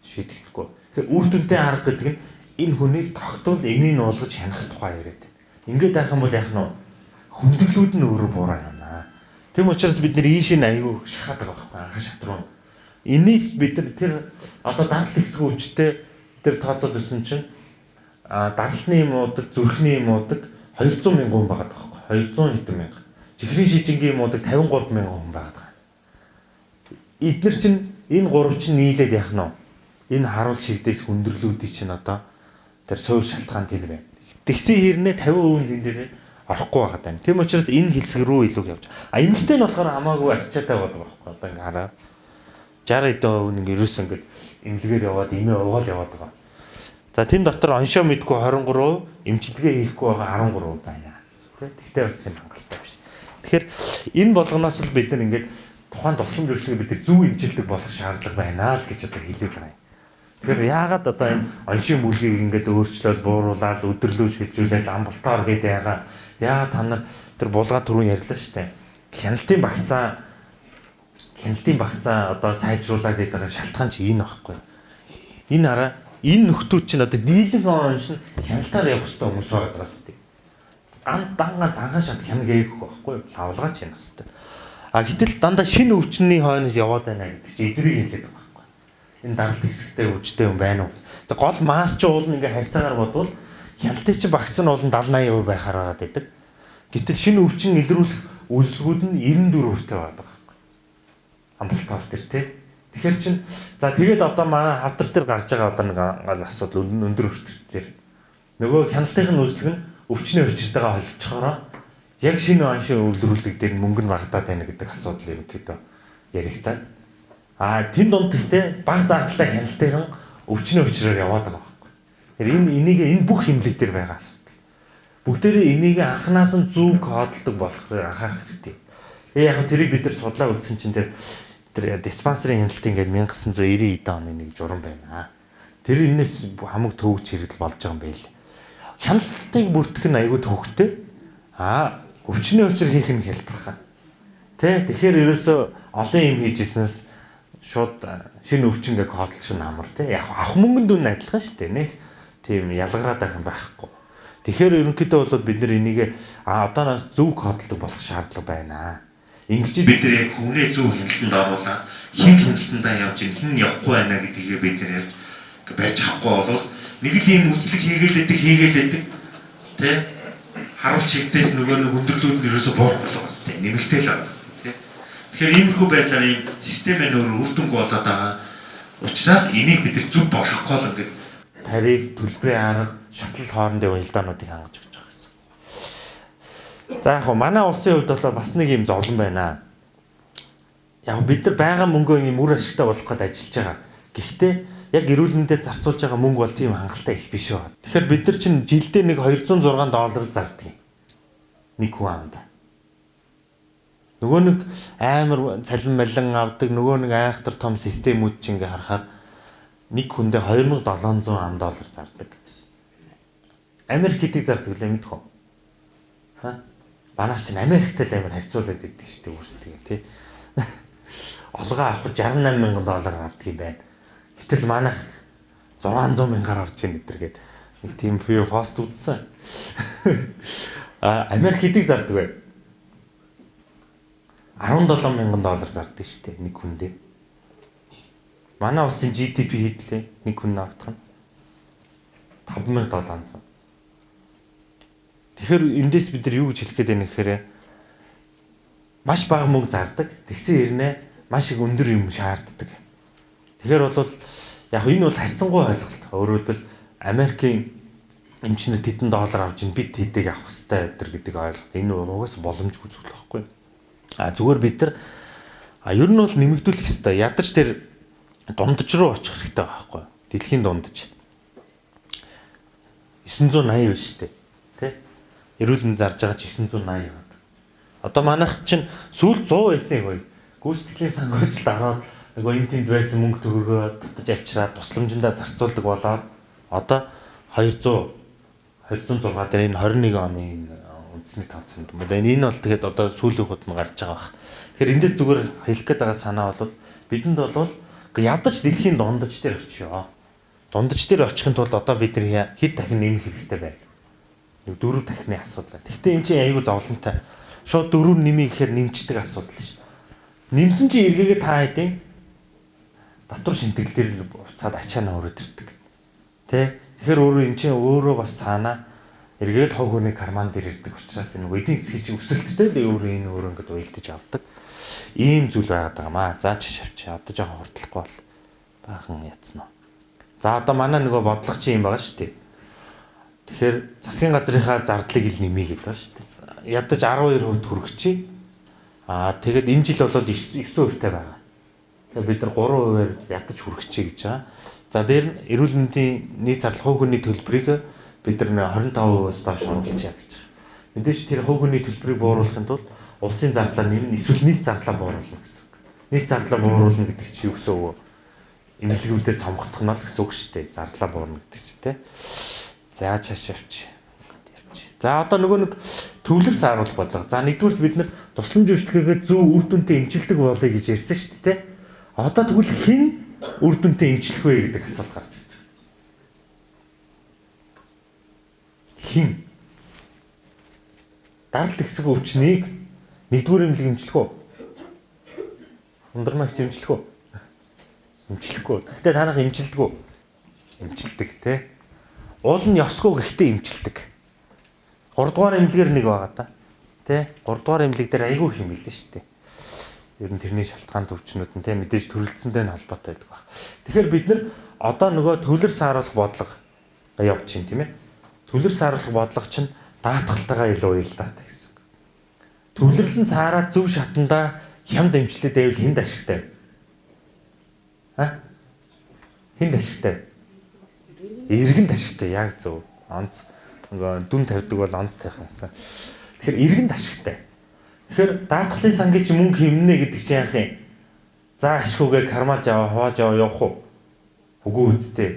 Шийдэгдэхгүй. Тэгэхээр үр дүнтэй арга гэдэг нь энэ хүнийг тогтвол эмийг уулгаж хянах тухай яриад. Ингээд байх юм бол яах нь хүндэглүүд нь өөрөө буруу байна. Тэм учраас бид нэр ийшээ аюу шахаад байгаа байхгүй анх шатруу. Энийг бид нар тэр одоо даралт хэсэг хүчтэй тэр тооцоод өссөн чинь даралтны юмудаг, зүрхний юмудаг 200,000 хүн байгаа байхгүй 200 хэдэн мянга. Чихрийн шижингийн юмудаг 53,000 хүн байгаа. Эдгээр чинь энэ гурав чинь нийлээд яах нь вэ? Энэ харуул чигдээс хүндрэлүүдийг чинь одоо тэр суур шалтгаан тэр байна. Тэгсэн хэрнээ 50% энэ дээр орохгүй байгаад байна. Тийм учраас энэ хэлсэг рүү илүү явж. Эмэгтэй нь болохоор хамаагүй арчаатай байдаг байхгүй одоо ингээ хараа. 60% ингээ ерөөс ингээ эмнэлгээр яваад эмээ угаал яваад байгаа. За тэн дотор оншоо мэдгүй 23%, эмчилгээ хийхгүй байгаа 13% байна. Тэгтээ бас тийм хангалттай биш. Тэгэхээр энэ болгоноос л бид нар ингээд тухайн тусламж үйлчлэгийг бид зөв эмчилдэг болох шаардлага байна л гэж одоо хэлээд байна. Тэгэхээр яагаад одоо энэ оншийн бүлгийг ингээд өөрчлөөд бууруулаад өдөрлөө шилжүүлээд амбалтаар гэдэг яагаад та нар тэр булгаа түрүүн ярьлаа шүү дээ. Хяналтын багцаа одоо сайжруулаад гэдэг шалтгаан чи энэ байхгүй. Энэ хараа энэ нөхдүүд чинь одоо дийлэн онш нь хяналтаар явах хэрэгтэй хүмүүс байгаа даа шүү дээ. Дангаа цанхан шат хянаг ээхгүй байхгүй. Лавлгаач хянах хэрэгтэй. Гэтэл дандаа шинэ өвчнөний хойноос яваад байна гэдэг чи эдвэрийг хэлээд байгаа байхгүй. Энэ даралт хэсэгтэй өвчтэй юм байна уу? Тэг гол масс чи уул ингээ харьцаагаар бодвол хяналтын чи багц нь уул 70-80% байхаар байгаа гэдэг. Гэтэл шинэ өвчин илрүүлэх үйлчлэгүүд нь 94% таа байгаа. Амбалтаар тэр тий. Тэгэхээр чин за тэгээд одоо манай хавдар дээр гарч байгаа одоо нэг асуудал өндөр өвчтөр. Нөгөө хяналтын үйлчлэг нь өвчнөө өчртэйгээ холцохороо яг шинэ оншийн өвлөрүүлдэг дээр мөнгө нь багтаад байна гэдэг асуудал юм гэдэг яригтаа. Тэн дунд гэхдээ баг зардалтай хяналтын өвчнөө өчрөөр яваад байгаа байхгүй. Тэгэхээр энэ бүх хэмлэг дээр байгаа асуудал. Бүгдээрээ энийг анханаас нь зөв кодлдог болох анхаарах хэрэгтэй. Яг тэрийг бид нар судлаа үзсэн чинь тэр диспансерын хяналт ингээд 1990 оны нэг журам байна. Тэр энэс хамаг төвөгч хэрэгэл болж байгаа юм байл. Хяналтыг бүртгэх нь аягүй төвөгтэй. Өвчнөө өчр хийх нь хэлбэрхаа. Тэгэхээр ерөөсөө олон юм хийжсэнээс шууд шинэ өвчнгээ кодлч нь амар тий. Яг авах мөнгөнд үн адилхан шүү дээ. Нэг тийм ялгараад байх юм байхгүй. Тэгэхээр ерөнхийдөө бол бид нар энийг одооноос зөв кодлдог болох шаардлага байна. Ингэж бид нар яг хүнээ зөв хяналтанд оруулаад хин хяналтандаа явж хин явахгүй байна гэдгийг бид нар байж авахгүй бол нэг л ийм үзлэг хийгээд байдаг тий харуул чигдээс нөгөө нэг хүндрэлүүд нь ерөөсө буухгүй л байгаа сте нэмэгтэй л байгаа сте тий. Тэгэхээр иймэрхүү байдлаар ийм систем өөр үр дүнг болоод байгаа учраас энийг бид нар зөв болохгүй л ингээд тариф төлбөрийн арга шатлал хоорондын уялдаануудыг хангаж өгч байгаа гэсэн. За яг хөө манай улсын хувьд бол бас нэг юм зовлон байна. Яг бид нар байгаа мөнгөө ийм үр ашигтай болох гэдээ ажиллаж байгаа. Гэхдээ яг эрүүл мэндэд зарцуулж байгаа мөнгө бол тийм хангалттай их биш байна. Тэгэхээр бид нар чинь жилдээ нэг $206 зардаг юм. Нэг хүн амда. Нөгөө нэг амар цалин малин авдаг, нөгөө нэг айхтар том системүүд чинь ингээ харахаар нэг хүндээ $2,700 зардаг. Америк хэдийг зардаг лээ мэдэх үү? Манайх чинь Америктэй л амар харьцуулаад байдаг шүү дээ үүсдэг тий. Олгоо авах $68,000 авдаг юм байна. Гэтэл манайх 600,000-аар авч ийн гэдэргээд нэг тийм пост үзсэн. Америк хэдийг зардаг вэ? $17,000 зардаг шүү дээ нэг хүндээ. Манай улсын GDP хэдлээ нэг хүн авах нь $5,700. Тэгэхээр эндээс бид нар юу гэж хэлэх гээд байна гэхээр маш бага мөнгө зардаг. Тэгсэн хэрнээ маш их өндөр юм шаарддаг. Тэгэхээр бол яг энэ бол харьцангуй ойлголт. Өөрөөр хэлбэл Америкийн эмчнэр тэдэн доллар авч ин бид тэдэг авах хэрэгтэй гэдэг ойлголт. Энэ угаас боломжгүй зүйл байхгүй. Зүгээр бид нар ер нь бол нэмэгдүүлэх хэрэгтэй. Ядаж тэр дундаж руу очих хэрэгтэй байхгүй. Дэлхийн дундаж. 980 байна шүү дээ. Тэ? Эрүүл мэнд зарж байгаа ч 980 байна. Одоо манайх чинь сүүл 100 байсан юм гоё. Гүйцэтгэлийн санхүүжилт ороод нөгөө энэ тэнд байсан мөнгө төгрөгөө татаж авчираад тусламжиндаа зарцуулдаг болоод одоо 200 206 дээр энэ 21 оны үндэсний тооцоонд юм байна. Энэ бол тэгээд одоо сүүлийн хот нь гарч байгаа бах. Тэгэхээр эндээс зүгээр хэлэх гээд байгаа санаа бол бидэнд бол ядаж дэлхийн дундаж дээр очиё. Дундаж дээр очихын тулд одоо бид нар хэд дахин нэмэх хэрэгтэй байна. 4 дахины асуудал. Гэхдээ энэ чинь аюул зовлонтой. Шууд 4 нэмээ гэхээр нэмчдэг асуудал шүү. Нэмсэн чинь эргээгээ та хэдийн татвар шинтгэл дээр л уцаад ачаанаа өрөөд ирдэг. Тэ? Тэгэхээр өөрөө энэ чинь өөрөө бас цаанаа эргээл хов хөний карман дээр ирдэг учраас энэ эдийн засгийн чинь өсөлттэй л өөрөө энэ өөрөө ингэж уйлдаж авдаг. Ийм зүйл байгаад байгаа маа. За чишвч. Одоо жоохон хурдлахгүй бол баахан яцсан уу. За одоо манай нөгөө бодлого чи юм байгаа шүү дээ. Тэгэхээр засгийн газрынхаа зардлыг ил нэмье гэдэг ба шүү дээ. Ядаж 12% хүргэчээ. Тэгээд энэ жил бол 9%-тай байгаа. Тэгээд бид нар 3%-аар ядаж хүргэчээ гэж байгаа. За дээр нь эрүүл мэндийн нийт зардал хувь хүний төлбөрийг бид нар 25%-аас доош хөндлөж яах гэж байна. Мэдээж тэр хувь хүний төлбөрийг бууруулахын тулд улсын зардлаа нэмнэ, эсвэл нийт зардлаа бууруулна гэсэн үг. Нийт зардлаа бууруулна гэдэг чинь юу гэсэн үг вэ? Эмнэлгүүдэд цомгох нь л гэсэн үг шүү дээ. Зардлаа буурна гэдэг чинь тий. За цааш явчих. За одоо нөгөө нэг төвлөр сааруулах бодлого. За нэгдүгээр бид нар тусламж үйлчлэгээ зөв үр дүнтэй эмчилдэг болъё гэж ярьсан шүү дээ. Одоо тэгвэл хэн үр дүнтэй эмчлэх вэ гэдэг асуулт гарч ирж байна. Хэн? Даралт хэсэг өвчнийг нэгдүгээр эмнэлэг эмчлэх үү? Ундрмагч эмчлэх үү? Эмчлэхгүй. Гэхдээ танах эмчилдэг үү? Эмчилдэг те. Уул нь ёсгүй гэхдээ эмчилдэг. 3 дугаар эмнэлгээр нэг байгаа та. Тэ? 3 дугаар эмнэлэг дээр айгүй их юм билээ шүү дээ. Ер нь тэрний шалтгаан төвчнүүд нь те мэдээж төрөлцсөнтэй нь холбоотой байдаг баг. Тэгэхээр бид нар одоо нөгөө төвлөр сааруулах бодлого явж чинь тийм ээ. Төвлөр сааруулах бодлого чинь даатгалтайгаа илүү уялдаатай гэсэн үг. Төвлөрлөн саараад зөв шатандаа хямд эмчлээд байвал хэнд ашигтай вэ? Хэнд ашигтай? Иргэнд ашигтай яг зөв. Онц нөгөө дүн тавьдаг бол онц тавих юмсан. Тэгэхээр иргэнд ашигтай. Тэгэхээр даатгалын сангийн чи мөнгө хэмнэ гэдэг чинь яах юм? За ашиггүйгээр кармалж аваа, хувааж аваа явах уу? Үгүй үсттэй.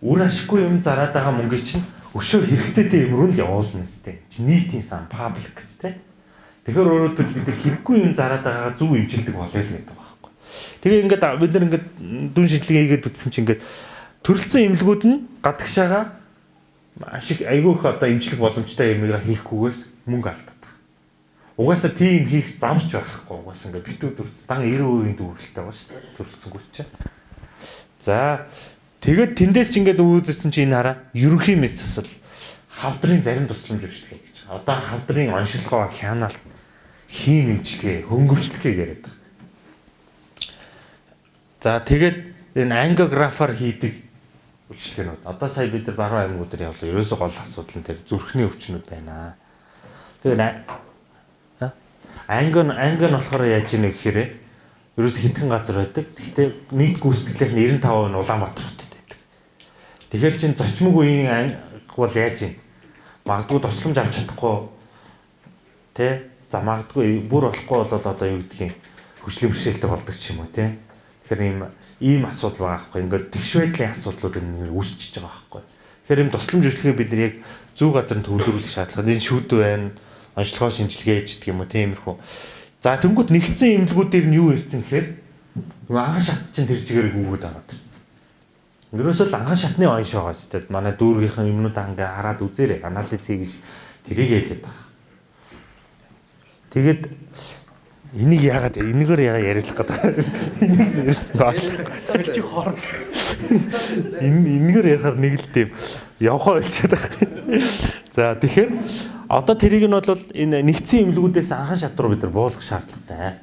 Үр ашиггүй юм зараад байгаа мөнгөийг чинь өшөө хэрэгцээтэй юм руу л явуулна үстэй. Чи нийтийн сан, паблик тий. Тэгэхээр өөрөлдвөл бид нар хэрэггүй юм зараад байгаагаа зөв эмчилдэг болоё л гэдэг байхгүй. Тэгээ ингээд бид нар ингээд дүн шинжилгээ хийгээд үтсэн чинь ингээд төрөлцсөн эмнэлгүүд нь гадагшаага ашиг айгүйх одоо эмчлэх боломжтой юмыг хийхгүйгээс мөнгө алддаг. Угаасаа тийм хийх замч байхгүй. Угаасаа ингээд битүү дүрц дан 90% дүүрэлтэй байгаа шүү дээ. Төрөлцсөнгүүт чинь. За тэгээд тэндээс ингээд үүдсэн чинь энэ хараа ерөнхий мэс засал хавдрын зарим тусламж үйлчлэгээ гэж. Одоо хавдрын оншилгоо хянаалт хийм эмчилгээ хөнгөвчлөхийг яриад байгаа. За тэгээд энэ ангиографаар хийдэг үйлчлэгээнүүд. Одоо сая бид нар баруун аймагуудаар явлаа. Ерөөсөө гол асуудал нь тэр зүрхний өвчнүүд байна. Тэгээд анги нь болохоор яаж ийнэ гэхээр ерөөсөө хитгэн газар байдаг. Гэхдээ нийт гүйцэтгэлийнх нь 95% нь Улаанбаатар хотод байдаг. Тэгэхээр чин зочмог үеийн анги бол яаж ийн? Магадгүй тусламж авч чадахгүй тэ? За магадгүй бүр болохгүй бол одоо юу гэдгийг хүчлийн бэрхшээлтэй болдог ч юм уу тэ? Тэгэхээр ийм асуудал байгаа байхгүй. Ингээд тэгш байдлын асуудлууд энэ үүсчихэж байгаа байхгүй. Тэгэхээр ийм тусламж үйлчлэгээ бид нар яг зөв газар төвлөрүүлэх шаардлага. Энэ шүд байна, онцлогоо шинжилгээ хийж гэх юм уу тиймэрхүү. За тэнгуут нэгдсэн эмнэлгүүдээр нь юу ирсэн гэхээр анхан шат чинь тэр чигээр гүгөөд аваад ирсэн. Ерөөсөө л анхан шатны оншоогоо зү манай дүүргийнхэн юмнуудаа ингээ хараад үзээрэй. Анализ хий гэж тэрийг хэлээд байгаа. Тэгээд энийг яагаад энэгээр яагаад ярилах гэдэг. Энийг ярьсан баа. Цалж хоорд. Энэгээр ярихаар нэг л тийм явхаа болчиход байгаа. За тэгэхээр одоо тэрийг нь бол энэ нэгдсэн эмнэлгүүдээс анхан шат руу бид нар буулгах шаардлагатай.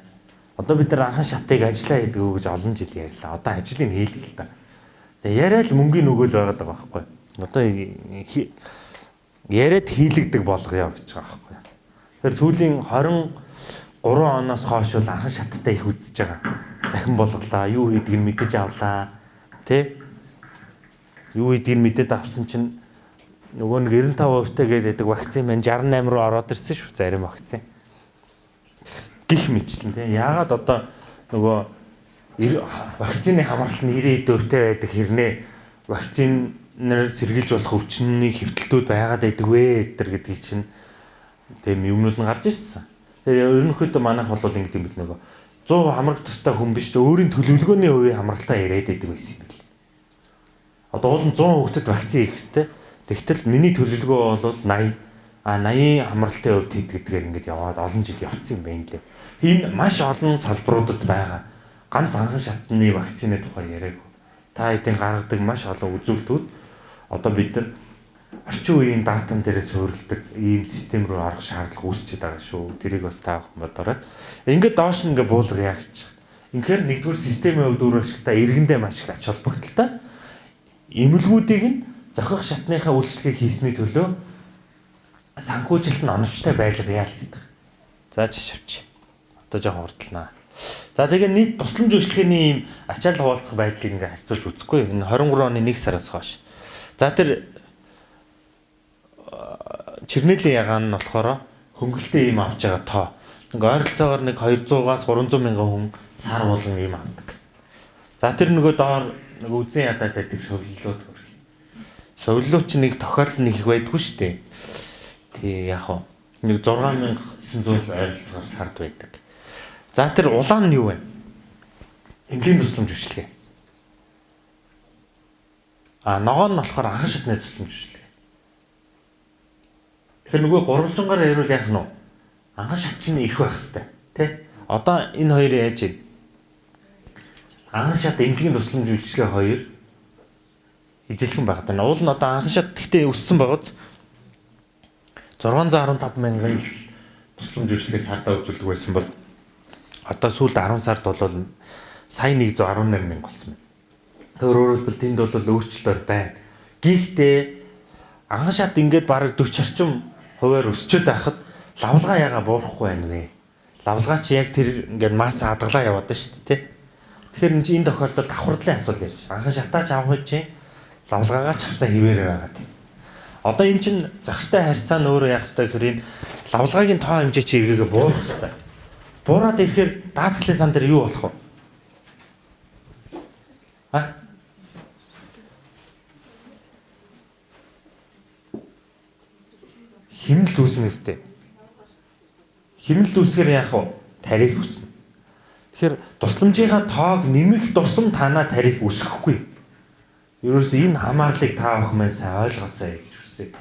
Одоо бид нар анхан шатыг ажиллаа гэдэг үү гэж олон жил ярьлаа. Одоо ажлыг хийлээ л та. Тэгээ яриад мөнгөний нөгөөл байгаад байгаа байхгүй. Одоо яриад хийлэгдэг болгоё гэж байгаа байхгүй. Тэгэхээр сүүлийн 23 оноос хойш бол анхан шаттай их үзэж байгаа. Захин болголаа, юу хийдгийг мэдэж авлаа. Тэ? Юу хийдгийг мэдээд авсан чинь нөгөө нэг 95% гэдэг вакцин маань 68 руу ороод ирсэн шүү зарим вакцин. Гэх мэтлэн тийм. Яагаад одоо нөгөө вакцины хамгаалалт нь 90% байдаг хэрнээ вакцинаар сэргийлж болох өвчнөний хэвтэлтүүд байгаад байдаг вэ гэдгийг чинь тийм юмнууд нь гарч ирсэн. Тэгээ ерөнхийдөө манайх бол ингэдэг юм бил нөгөө 100 хамрах тустай хүн биш өөрийн төлөвлөгөөний хувийн хамралтаа яриад байдаг байсан юм бил. Одоо уул нь 100 хүүхдэд вакцин хийх хэрэгтэй. Тэгтэл миний төлөвлөгөө бол 80 хамралтын хувьд хийх гэдгээр ингэж яваад олон жил явцсан юм байна лээ. Энэ маш олон салбаруудад байгаа. Ганц анхан шатны вакцины тухай яриаг. Та хэдийн гаргадаг маш олон үзүүлэлтүүд одоо бид нар орчин үеийн датан дээрээ суурилдаг ийм систем рүү орох шаардлага үүсчихэд байгаа шүү. Тэрийг бас та бодорой. Ингээд доош нь ингээд буулга яагч. Инхээр нэгдүгээр системийн хувьд өөр ашигтай иргэндээ маш их ач холбогдолтой. Эмнэлгүүдийг нь зохих шатныхаа үйлчлэгийг хийсний төлөө санхүүжилт нь оновчтой байлгая л гэдэг. За жишээвч. Одоо жоохон хурдлнаа. За тэгээ нийт тусламж үйлчлэгээний ийм ачаал хуваалцах байдлыг ингээ харьцуулж үзэхгүй. Энэ 23 оны 1 сараас хойш. За тэр чирнэлийн ягаан нь болохоор хөнгөлтэй ийм авч байгаа тоо. Ингээ ойролцоогоор нэг 200-аас 300 мянган хүн сар болгон ийм авдаг. За тэр нөгөө доор нэг үзэн ядаад байдаг сувллууд хөрх. Сувллууд ч нэг тохиолдолд нэг их байдгүй шүү дээ. Тий яг хоо нэг 6900 ойролцоогоор сард байдаг. За тэр улаан нь юу вэ? Эмнэлгийн тусламж үйлчилгээ. Ногоон нь болохоор анхан шатны тусламж үйлчилгээ. Тэгэхээр нөгөө гурвалжингаар яриул яах нь вэ? Анхан шат чинь их байх хэвээр, тий? Одоо энэ хоёр яаж вэ? Анхан шат эмнэлгийн тусламж үйлчилгээ хоёр ижилхэн байгаад байна. Уул нь одоо анхан шат гэхдээ өссөн байгааз 615 мянган тусламж үйлчилгээ сардаа үзүүлдэг байсан бол одоо сүүлд 10 сард бол сая 118 мянга болсон байна. Өөрөөр хэлбэл тэнд бол өөрчлөлт байна. Гэхдээ анхан шат ингээд бараг 40 орчим хувиар өсчөөд байхад лавлгаа яага буурахгүй байна вэ? Лавлгаа чи яг тэр ингээд масса хадгалаа яваад байна шүү дээ, тэ. Тэгэхээр энэ тохиолдолд давхардлын асуудал ярьж. Анхан шатаач авах чинь лавлгаагаа ч авсан хിവэрэ байгаа тийм. Одоо эн чинь зохистой харьцаа нь өөрөө яах ёстой гэхээр энэ лавлгаагийн тоо хэмжээ чи эргээгээ буурах ёстой. Буураад ирэхээр даатгалын сан дээр юу болох вэ? Хэмнэлт үүснэ үстэй. Хэмнэлт үүсгээр яах вэ? Тариф үүснэ. Тэгэхээр тусламжийнхаа тоог нэмэх тусам танаа тариф үүсэхгүй. Ерөөс энэ хамаарлыг та ах маань сайн ойлгоосэй гэж хүсье.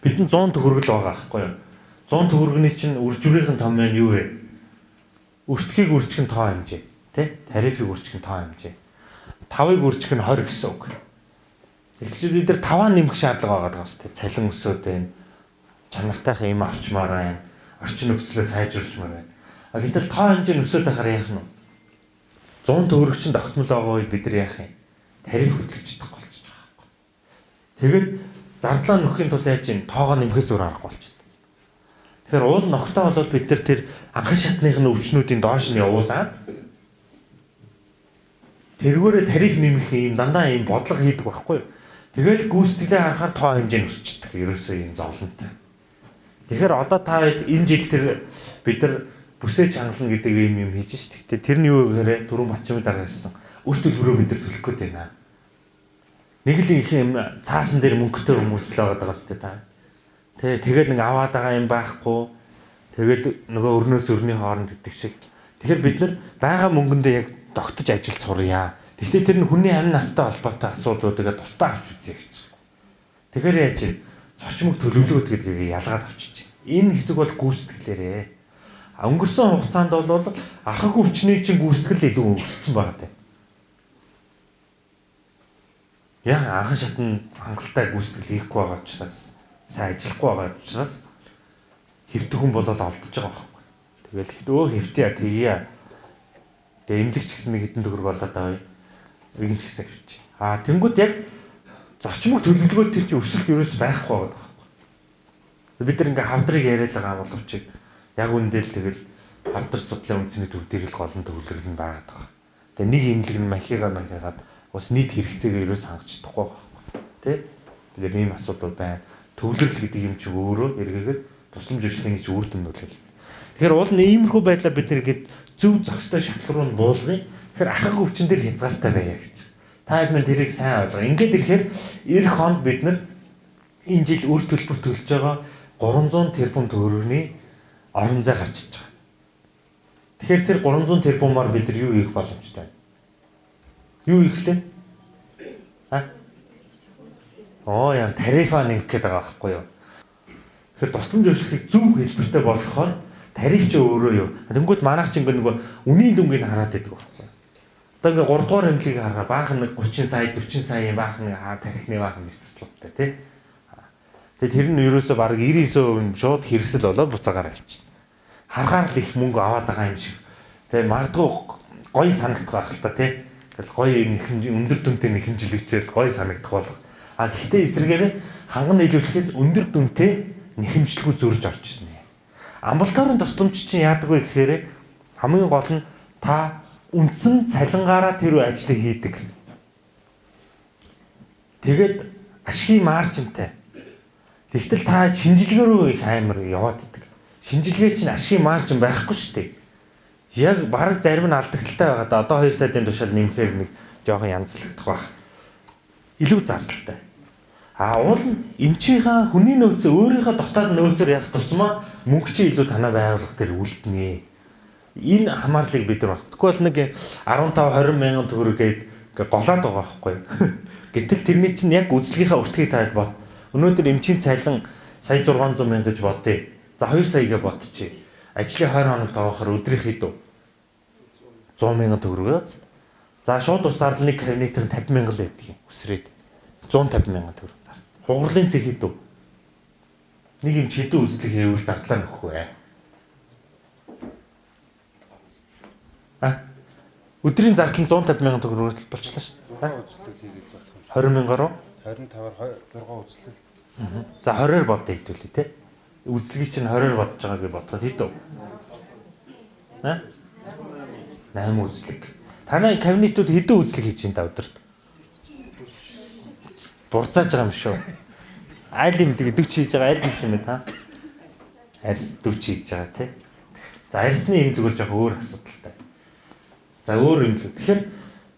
Бидэнд 100 төгрөгл байгаа байхгүй юу? 100 төгрөгний чинь үржүүрийн том маань юу вэ? Өртгийг үржих нь тоо хэмжээ, тий? Тарифыг үржих нь тоо хэмжээ. 5-ыг үржих нь 20 гэсэн үг. Эхлээд бид нар 5-аа нэмэх шаардлага байгаа даа, тий? Цалин өсөөд байна. Чанартайхан юм авчмаар байна. Орчин нөхцөлөө сайжруулчмаар байна. Гэтэл тоо хэмжээ нь өсөөд байхаар яах нь вэ? 100 төгрөг чинь тогтмол байгаа үед бид нар яах юм? Тариф хөтлөгчдөг болчихж байгаа байхгүй. Тэгээд зардлаа нөхөхийн тулд яаж юм? Тоогоо нэмэхээс өөр аргагүй болчихсон. Тэгэхээр уул ногтой болоод бид нар тэр анхан шатныхны өвчнүүдийн доош нь явуулаад тэргүүрээ тариф нэмэх юм дандаа юм бодлого хийдэг байхгүй юу? Тэгэл гүйцэтгэлээ харахаар тоо хэмжээ нь өсчихдөг. Ерөөсөө юм зовлонтой. Тэгэхээр одоо та энэ жил тэр бид нар бүсээ чангална гэдэг юм хийж ш. Тэгтээ тэр нь юу гэхээр дөрөв батчмын дараа ирсэн. Үр төлбөрөө бид нар төлөх гээд байна. Нэг л их юм цаасан дээр мөнгөтэй хүмүүс л байгаа даа сте та. Тэгээд нэг аваад байгаа юм байхгүй. Тэгэл нөгөө өрнөөс өрний хооронд гэдэг шиг. Тэгэхээр бид нар байгаа мөнгөндөө яг тогтож ажиллаж сурья. Гэхдээ тэр нь хүний амь настай холбоотой асуудлуудыг тусдаа авч үзье гэж. Тэгэхээр яаж вэ? Зочмог төлөвлөгөөт гэдгийг ялгаад авчиж. Энэ хэсэг бол гүйцэтгэлээрээ. Өнгөрсөн хугацаанд бол архаг өвчний чинь гүйцэтгэл илүү өссөн байгаа тээ. Яг анхан шатны хангалттай гүйцэтгэл хийхгүй байгаа учраас сайн ажиллахгүй байгаа учраас хэвтэх хүн болоод алдаж байгаа байхгүй. Тэгэл өө хэвтээ тэгье. Тэгээ эмнэлэгч гэсэн нэг хэдэн төгрөг болоод авъя. Иргэн ч гэсэн гэж. Тэнгүүд яг зочмог төлөвлөгөөт тэр чинь өсөлт ерөөс байхгүй байгаа байхгүй. Бид нар ингээ хавдрыг яриад байгаа боловч яг үндэл тэгэл хавдар судлалын үндэсний төв дээр л голон төвлөрөл нь байгаад байгаа. Тэгээ нэг эмнэлэг нь махигаад бас нийт хэрэгцээгээ ерөөс хангаж чадахгүй байхгүй. Тэ? Тэгэхээр ийм асуудал байна. төвлөрөл гэдэг юм чи өөрөө эргээгээд тусламж үйлчлэгийн гэж үр дүн нөлөөлөл. Тэгэхээр уул нь иймэрхүү байдлаар бид нэгээд зөв зохистой шатлал руу буулгая. Тэгэхээр ахаг өвчин дээр хязгаартай байя гэж. Та хэд минь тэрийг сайн ойлгоо. Ингээд ирэхээр эх хонд бид нар энэ жил үр төлбөр төлж байгаа 300 тэрбум төгрөгийн орон зай гарч иж байгаа. Тэгэхээр тэр 300 тэрбумаар бид нар юу хийх боломжтой вэ? Юу хийх лээ? Яа тарифа нэмэх гээд байгаа байхгүй юу? Тэгэхээр тусламж үйлчлэгийг зөв хэлбэртэй болгохоор тариф ч өөрөө юу. Тэнгүүд манайх ч нөгөө үнийн дүнгийг хараад байдаг байхгүй юу? Одоо ингээ 3 дугаар хэмжлэгийг харахаар баахан нэг 30 сая 40 сая баахан тарихны баахан нислэлттэй тий. Тэгээ тэр нь ерөөсөө бараг 99% шууд хэрэгсэл болоод буцаагаар авчихна. Харахаар л их мөнгө аваад байгаа юм шиг. Тэгээ магадгүй гоё санагдах байх л та тий. Тэгэл гоё өндөр дүнтэй нэг хэмжлэгчээр гоё санагдах болох. Гэхдээ эсвэргээр ханган нийлүүлэхээс өндөр дүнтэй нэхэмжлэггүй зөрж орж ирнэ. Амбулаторын тусламж чинь яадаг вэ гэхээр хамгийн гол нь та үндсэн цалингаараа тэр ажлыг хийдэг. Тэгээд ашигын маржинтай. Тэгтэл та шинжилгээ рүү их амар яваад идэг. Шинжилгээ чинь ашигын маржин байхгүй шүү дээ. Яг бараг зарим нь алдагдaltaй байгаа да. Одоо 2 сарын тушаал нэмэхээр нэг жоохон янзлагдах байх. Илүү зардалтай. Уул нь эмчийнхаа хүний нөөцөө өөрийнхөө дотоод нөөцөөр явах тусмаа мөнгө чи илүү танаа байгууллага дээр үлднэ. Энэ хамаарлыг бид нар багтахгүй бол нэг 15-20 мянган төгрөгээд голоод байгаа байхгүй. Гэтэл тэрний чинь яг үзлэгийнхаа өртгийг таад бод. Өнөөдөр эмчийн цалин сая 600 мянга гэж бодъё. За 2 саяга бодчих. Ажлын 20 хоног тавахаар өдрийн хэд 100 мянган төгрөгөөс. За шууд усаар л нэг кабинетээр 50 мянган л байдаг юм. Үсрээд 150 мянган төгрөг зард. Хугарлын цэг хэд вэ? Нэг юм чидүү үзлэг хийвэл зардлаа нөхөх вэ? Өдрийн зардал нь 150 мянган төгрөгөөр болчихлоо шүү дээ. Үзлэг хийгээд болох. 20 мянгаар уу? 25-аар 6 үзлэг. За 20-оор бодъё хэдүүлээ те. Үзлэгийг чинь 20-оор бодож байгааг би бодоход хэд вэ? 8 үзлэг. Танай кабинетууд хэдэн үзлэг хийж чинь та өдөрт? Бурцааж байгаа юм шүү. Айл юм лээ 40 хийж байгаа айл юм бэ та? Арьс 40 хийж байгаа тий. За арьсны юм зүгээр жоох өөр асуудалтай. За өөр юм л. Тэгэхээр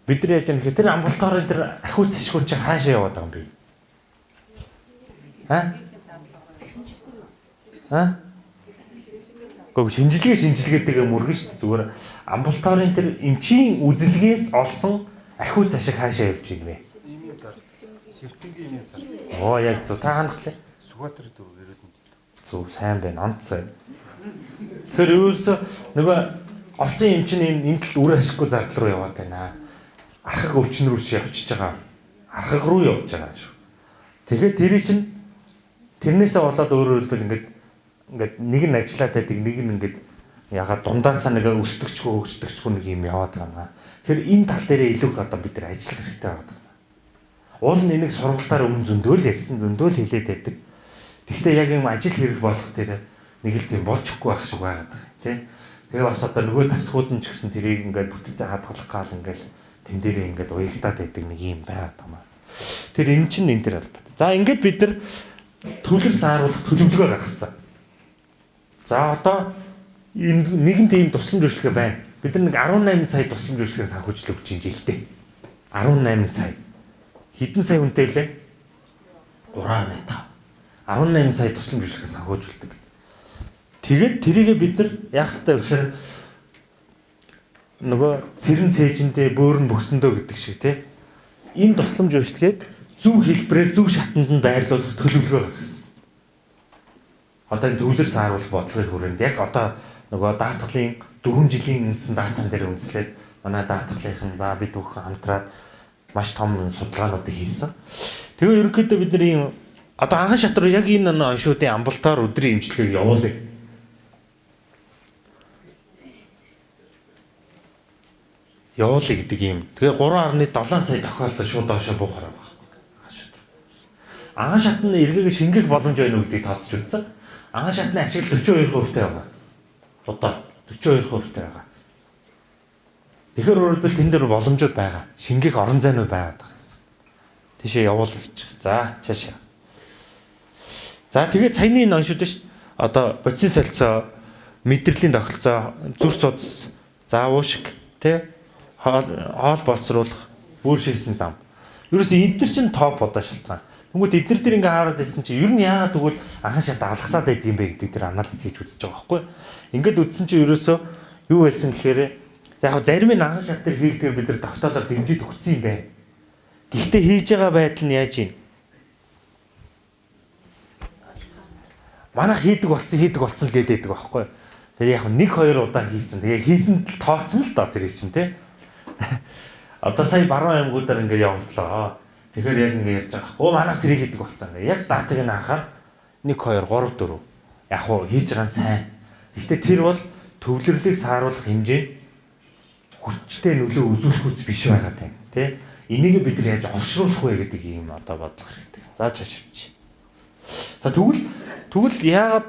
бид нар яаж яах вэ? Тэр амбулаторын тэр ахиуц ашгүй чи хаашаа яваад байгаа юм бэ? Гэхдээ шинжилгээтэй мөргөн шүү дээ. Зүгээр амбулаторын тэр эмчийн үзэлгээс олсон ахиуц ашиг хаашаа явж байна вэ? Имийн зар. Хэвтэнгийн имийн зар. Яг зөв та ханахлаа. Сүхбаатар дүү ирээд нь. Зөв сайн байна. Онцгой. Тэгэхээр ерөөсөө нөгөө олсон эмчийн энэ тал үр ашиггүй зардал руу яваад байна. Архаг өвчин рүү ч явчихж байгаа. Архаг руу явж байгаа шүү. Тэгэхээр тэрий чинь тэрнээсээ болоод өөрөөр хэлбэл ингээд нэг нь ажиллаад байдаг, нэг нь ингээд ягаад дундаасаа нэг өсдөгчгүй хөгждөгчгүй нэг юм яваад байгаа юм. Тэгэхээр энэ тал дээрээ илүү их одоо бид нар ажиллах хэрэгтэй байна. Уул нь энийг сургалтаар өмнө зөндөөл ярьсан, зөндөөл хэлээд байдаг. Гэхдээ яг юм ажил хэрэг болох дээр нэг л тийм болчихгүй байх шиг байгаад байна, тий. Тэгээ бас одоо нөгөө тасгууд нь ч гэсэн тэрийг ингээд бүтцээ хадгалах гал ингээд тэн дээрээ ингээд уягтаад байдаг нэг юм байгаад байна. Тэр эн чинь энэ төр албат. За ингээд бид нар төлөв сааруулах төлөвлөгөө гаргасан. За одоо энэ нэгэн тийм тусламж үйлчлэгээ байна. Бид нар нэг 18 сая тусламж үйлчлэгээ санхүүжил өгч ин жилдээ. 18 сая. Хэдэн сая хүнтэй лээ? 3.5. 18 сая тусламж үйлчлэгээ санхүүжүүлдэг. Тэгээд тэрийгээ бид нар яах ёстой вэ гэхээр нөгөө цэрэн цээжиндээ бөөрн бөксөндөө гэдэг шиг тий. Энэ тусламж үйлчлэгийг зөв хэлбэрээр зөв шатанд нь байрлуулах төлөвлөгөө гаргасан. Одоо энэ төвлөр сааруулах бодлогын хүрээнд яг одоо нөгөө даатгалын 4 жилийн үндсэн даатан дээр үндэслээд манай даатгалынхан за бид бүхэн хамтраад маш том судалгаануудыг хийсэн. Тэгээ ерөнхийдөө бид нар ийм одоо анхан шатруу яг энэ оншуудын амбулаторь өдрийн эмчилгээг явуулъя. Явуулъя гэдэг юм. Тэгээ 3.7 сая тохиолдол шууд доошоо буухаар байгаа. Анхан шатны эргээгээ шингээх боломж байна уу гэдгийг тооцож үзсэн. Анхан шатны ашиглал 42% таа байгаа. Одоо 42% таа байгаа. Тэгэхээр өөрөлдвөл тэн дээр боломжууд байгаа. Шингээх орон зайнууд байгаад байгаа гэсэн. Тийшээ явуулъя гэж. За, цаашаа. За тэгээд саяны энэ оншууд ш. Одоо бодисын солилцоо, мэдрэлийн тогтолцоо, зүр судас, за уушиг, тэ хоол боловсруулах, өөр шийсэн зам. Ерөөсөө эдгээр чинь топ одоо шалтгаан. Тэнгүүд эдгээр дээр ингээ хараад байсан чинь ер нь яагаад тэгвэл анхан шат алгасаад байд юм бэ гэдэг дээр анализ хийж үзэж байгаа байхгүй. Ингээд үзсэн чинь ерөөсөө юу байсан гэхээр яг зарим нь анхан шат дээр хийгдгээр бид нар тогтоолоор дэмжиж өгсөн юм байна. Гэхдээ хийж байгаа байдал нь яаж юм? Манайх хийдэг болсон л гэдэг байхгүй. Тэгээ яг 1-2 удаа хийсэн. Тэгээ хийсэн л тооцсон л доо тэр чинь тий. Одоо сая баруун аймагуудаар ингээ явдлаа. Тэгэхээр яг ингээ ярьж байгаа байхгүй. Манайх тэрийг хийдэг болсон. Яг датаг нь харахаар 1 2 3 4. Яг уу хийж байгаа нь сайн. Гэхдээ тэр бол төвлөрлийг сааруулах хэмжээнд хүчтэй нөлөө үзүүлэх үс биш байгаа тань. Тэ? Энийг бид нар яаж олшруулах вэ гэдэг ийм одоо бодлого хэрэгтэй. За чашивч. За тэгвэл яагаад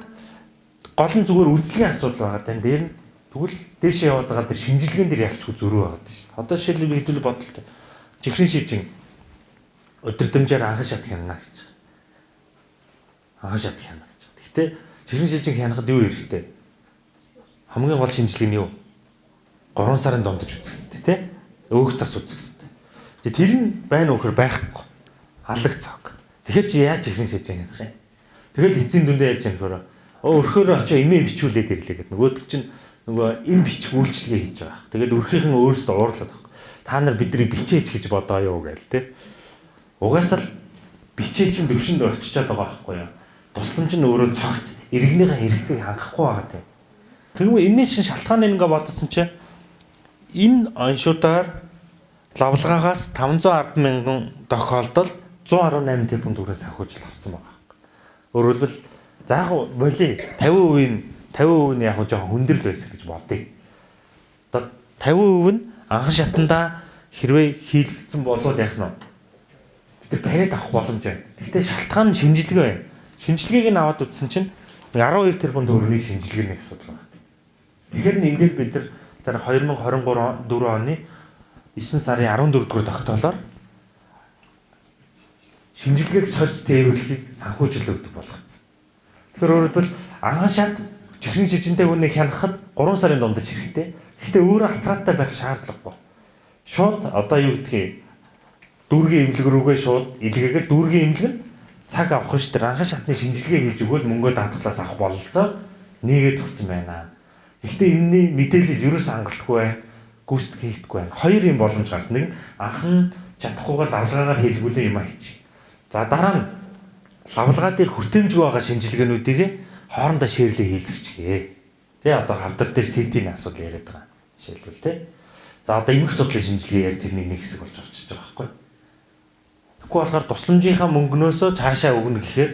гол нь зүгээр үзлэгийн асуудал байгаа тань. Дээр нь тэгвэл дээшээ яваад байгаа тэр шинжилгээнд дэр ялчгүй зөрүү байгаа шүү дээ. Одоо жишээлбэл хэдүүл бодолтой. Чихрийн шижин өдөрдмжээр анхан шат хянана гэж. Анхан шат хянана гэж. Гэхдээ чихрийн шижин хянахад юу хэрэгтэй? Хамгийн гол шинжилгээ нь юу? 3 сарын дундаж үзэх хэрэгтэй тий? Өөх тас үзэх хэрэгтэй. Тэр нь байна уу гэхээр байхгүй. Алаг цаг. Тэгэхээр чи яаж чихрийн шижин хянах вэ? Тэгэл эцсийн дүндээ яаж хянах вэ? Өрхөөр очоо имээ бичүүлээд ирлээ гэдэг. Нөгөөдөг чинь нөгөө им бичих үйлчлэгээ хийж байгаа. Тэгээд өрхийнхэн өөрөөсөө уурлаад байгаа. Та нар бидний бичээч гэж бодоо юу гээл те. Угаасаа л бичээ чинь төвшөнд очичоод байгаа байхгүй юу. Тусламж нь өөрөө цогц иргэнийхээ хэрэгцээг хангахгүй байгаа те. Тэгвэл энэний шин шалтгаан ингээ бодсон чинь энэ оншуудаар лавлгаагаас 510,000 тохиолдолд 118 тэрбум төгрөг санхүүжил авсан байгаа. Өөрөөр хэлбэл заах боли 50% нь яг жоохон хүндрэл байсан гэж бодъё. Одоо 50% нь анхан шатандаа хэрвээ хийлгдсэн болвол яах нь бид бариад авах боломж байна. Гэхдээ шалтгаан нь шинжилгээ байна. Шинжилгээг нь аваад үзсэн чинь 12 тэрбум төгрөгийн шинжилгээний асуудал байна. Тэгэхээр ингээд бид нар 2023-4 оны 9 сарын 14 дугаар тогтоолоор шинжилгээг сорьц тээвэрлэхийг санхүүжилт өгдөг болгоцсон. Тэгэхээр өөрөөр хэлбэл анхан шат чихрийн шижинтэй хүнийг хянахад 3 сарын дундаж хэрэгтэй. Гэхдээ өөрөө аппараттай байх шаардлагагүй. Шууд одоо юу гэдгийг дүүргийн эмнэлэг рүүгээ шууд илгээгээл дүүргийн эмнэлэг нь цаг авах ш тэр анхан шатны шинжилгээ хийж өгвөл мөнгөө даатгалаас авах бололцоо нэгээд өгсөн байна. Гэхдээ энэний мэдээлэл ерөөс хангалтгүй бай, гүйцэтгэх хийхгүй байна. Хоёр юм боломж гарна. Нэг нь анхан чадахгүйгээр лавлгаагаар хийлгүүлээ юм аач. За дараа нь лавлгаа дээр хүртээмжгүй байгаа шинжилгээнүүдийг хоорондоо ширлээ хийлгэчихье. Тэ одоо хавдар дээр CT-ний асуудал яриад байгаа. Жишээлбэл тэ. За одоо эмх судлалын шинжилгээ яг тэрний нэг хэсэг болж орчиж байгаа байхгүй. Тэгэхгүй болохоор тусламжийнхаа мөнгнөөсөө цаашаа өгнө гэхээр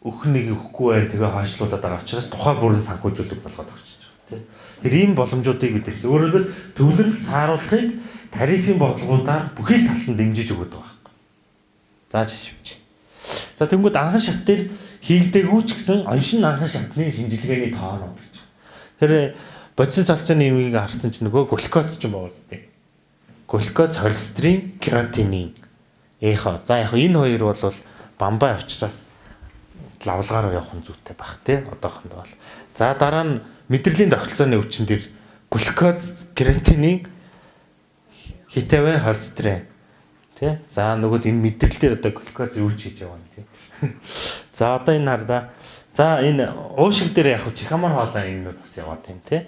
өгөх нэг өгөхгүй бай тэгээ хойшлуулад байгаа учраас тухай бүрэн санхүүжүүлэг болгоод өгч байгаа тэ. Тэр ийм боломжуудыг бид хэлсэн. Өөрөөр хэлбэл төвлөрөл сааруулахыг тарифын бодлогуудаар бүхэл талтанд дэмжиж өгöd байгаа байхгүй. За жишээвч. За тэнгууд анхан шат дээр хийгдээгүй ч гэсэн оншин анхан шатны шинжилгээний тоонууд гэж. Тэр бодисын салцааны юмыг харсан чинь нөгөө глюкоз ч юм уу үстэй. Глюкоз, холестерин, кератинин. Эхо. За яг энэ хоёр бол бамбай учраас лавлгаар явах нь зүйтэй бах тий одоохондоо бол. За дараа нь мэдрэлийн тогтолцооны өвчин дээр глюкоз, кератинин, хитавэ, холестерин тий. За нөгөөд энэ мэдрэл дээр одоо глюкоз юу хийж яваа юм тий. За одоо энэ хардаа. За энэ уушиг дээр яг чихамар хоолой юм бас яваад байна тий.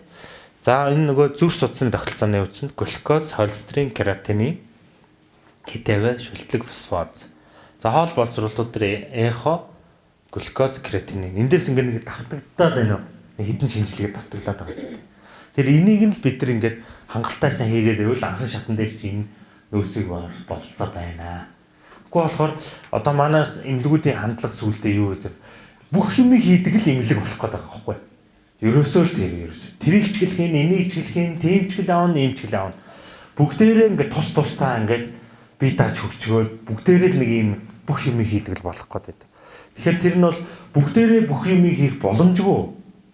За энэ нөгөө зүрх судасны тогтолцооны өвчин глюкоз, холестерин, кератинин, хитавэ, шүлтлэг фосфат. За хоол боловсруулалтууд дээр эхо, глюкоз, кератинин. Эндээс ингээд давтагдаад байна уу? Хэдэн шинжилгээ давтагдаад байгаа юм. Тэр энийг нь л бид нар ингээд хангалттай сайн хийгээд байвал анхан шатан дээр чинь нөөцийг бололцоо байна. Тэгэхгүй болохоор одоо манай эмнэлгүүдийн хандлага сүултээ юу гэдэг бүх юм хийдэг л эмнэлэг болох гэдэг байгаа байхгүй. Ерөөсөө л тийм ерөөсөө. Тэрийг чиглэх юм, энийг чиглэх юм, тийм чиглэл аавна, ийм чиглэл аавна. Бүгдээрээ ингээд тус тусдаа ингээд бие дааж хөгжгөө бүгдээрээ л нэг юм бүх юм хийдэг л болох гэдэг. Тэгэхээр тэр нь бол бүгдээрээ бүх юм хийх боломжгүй.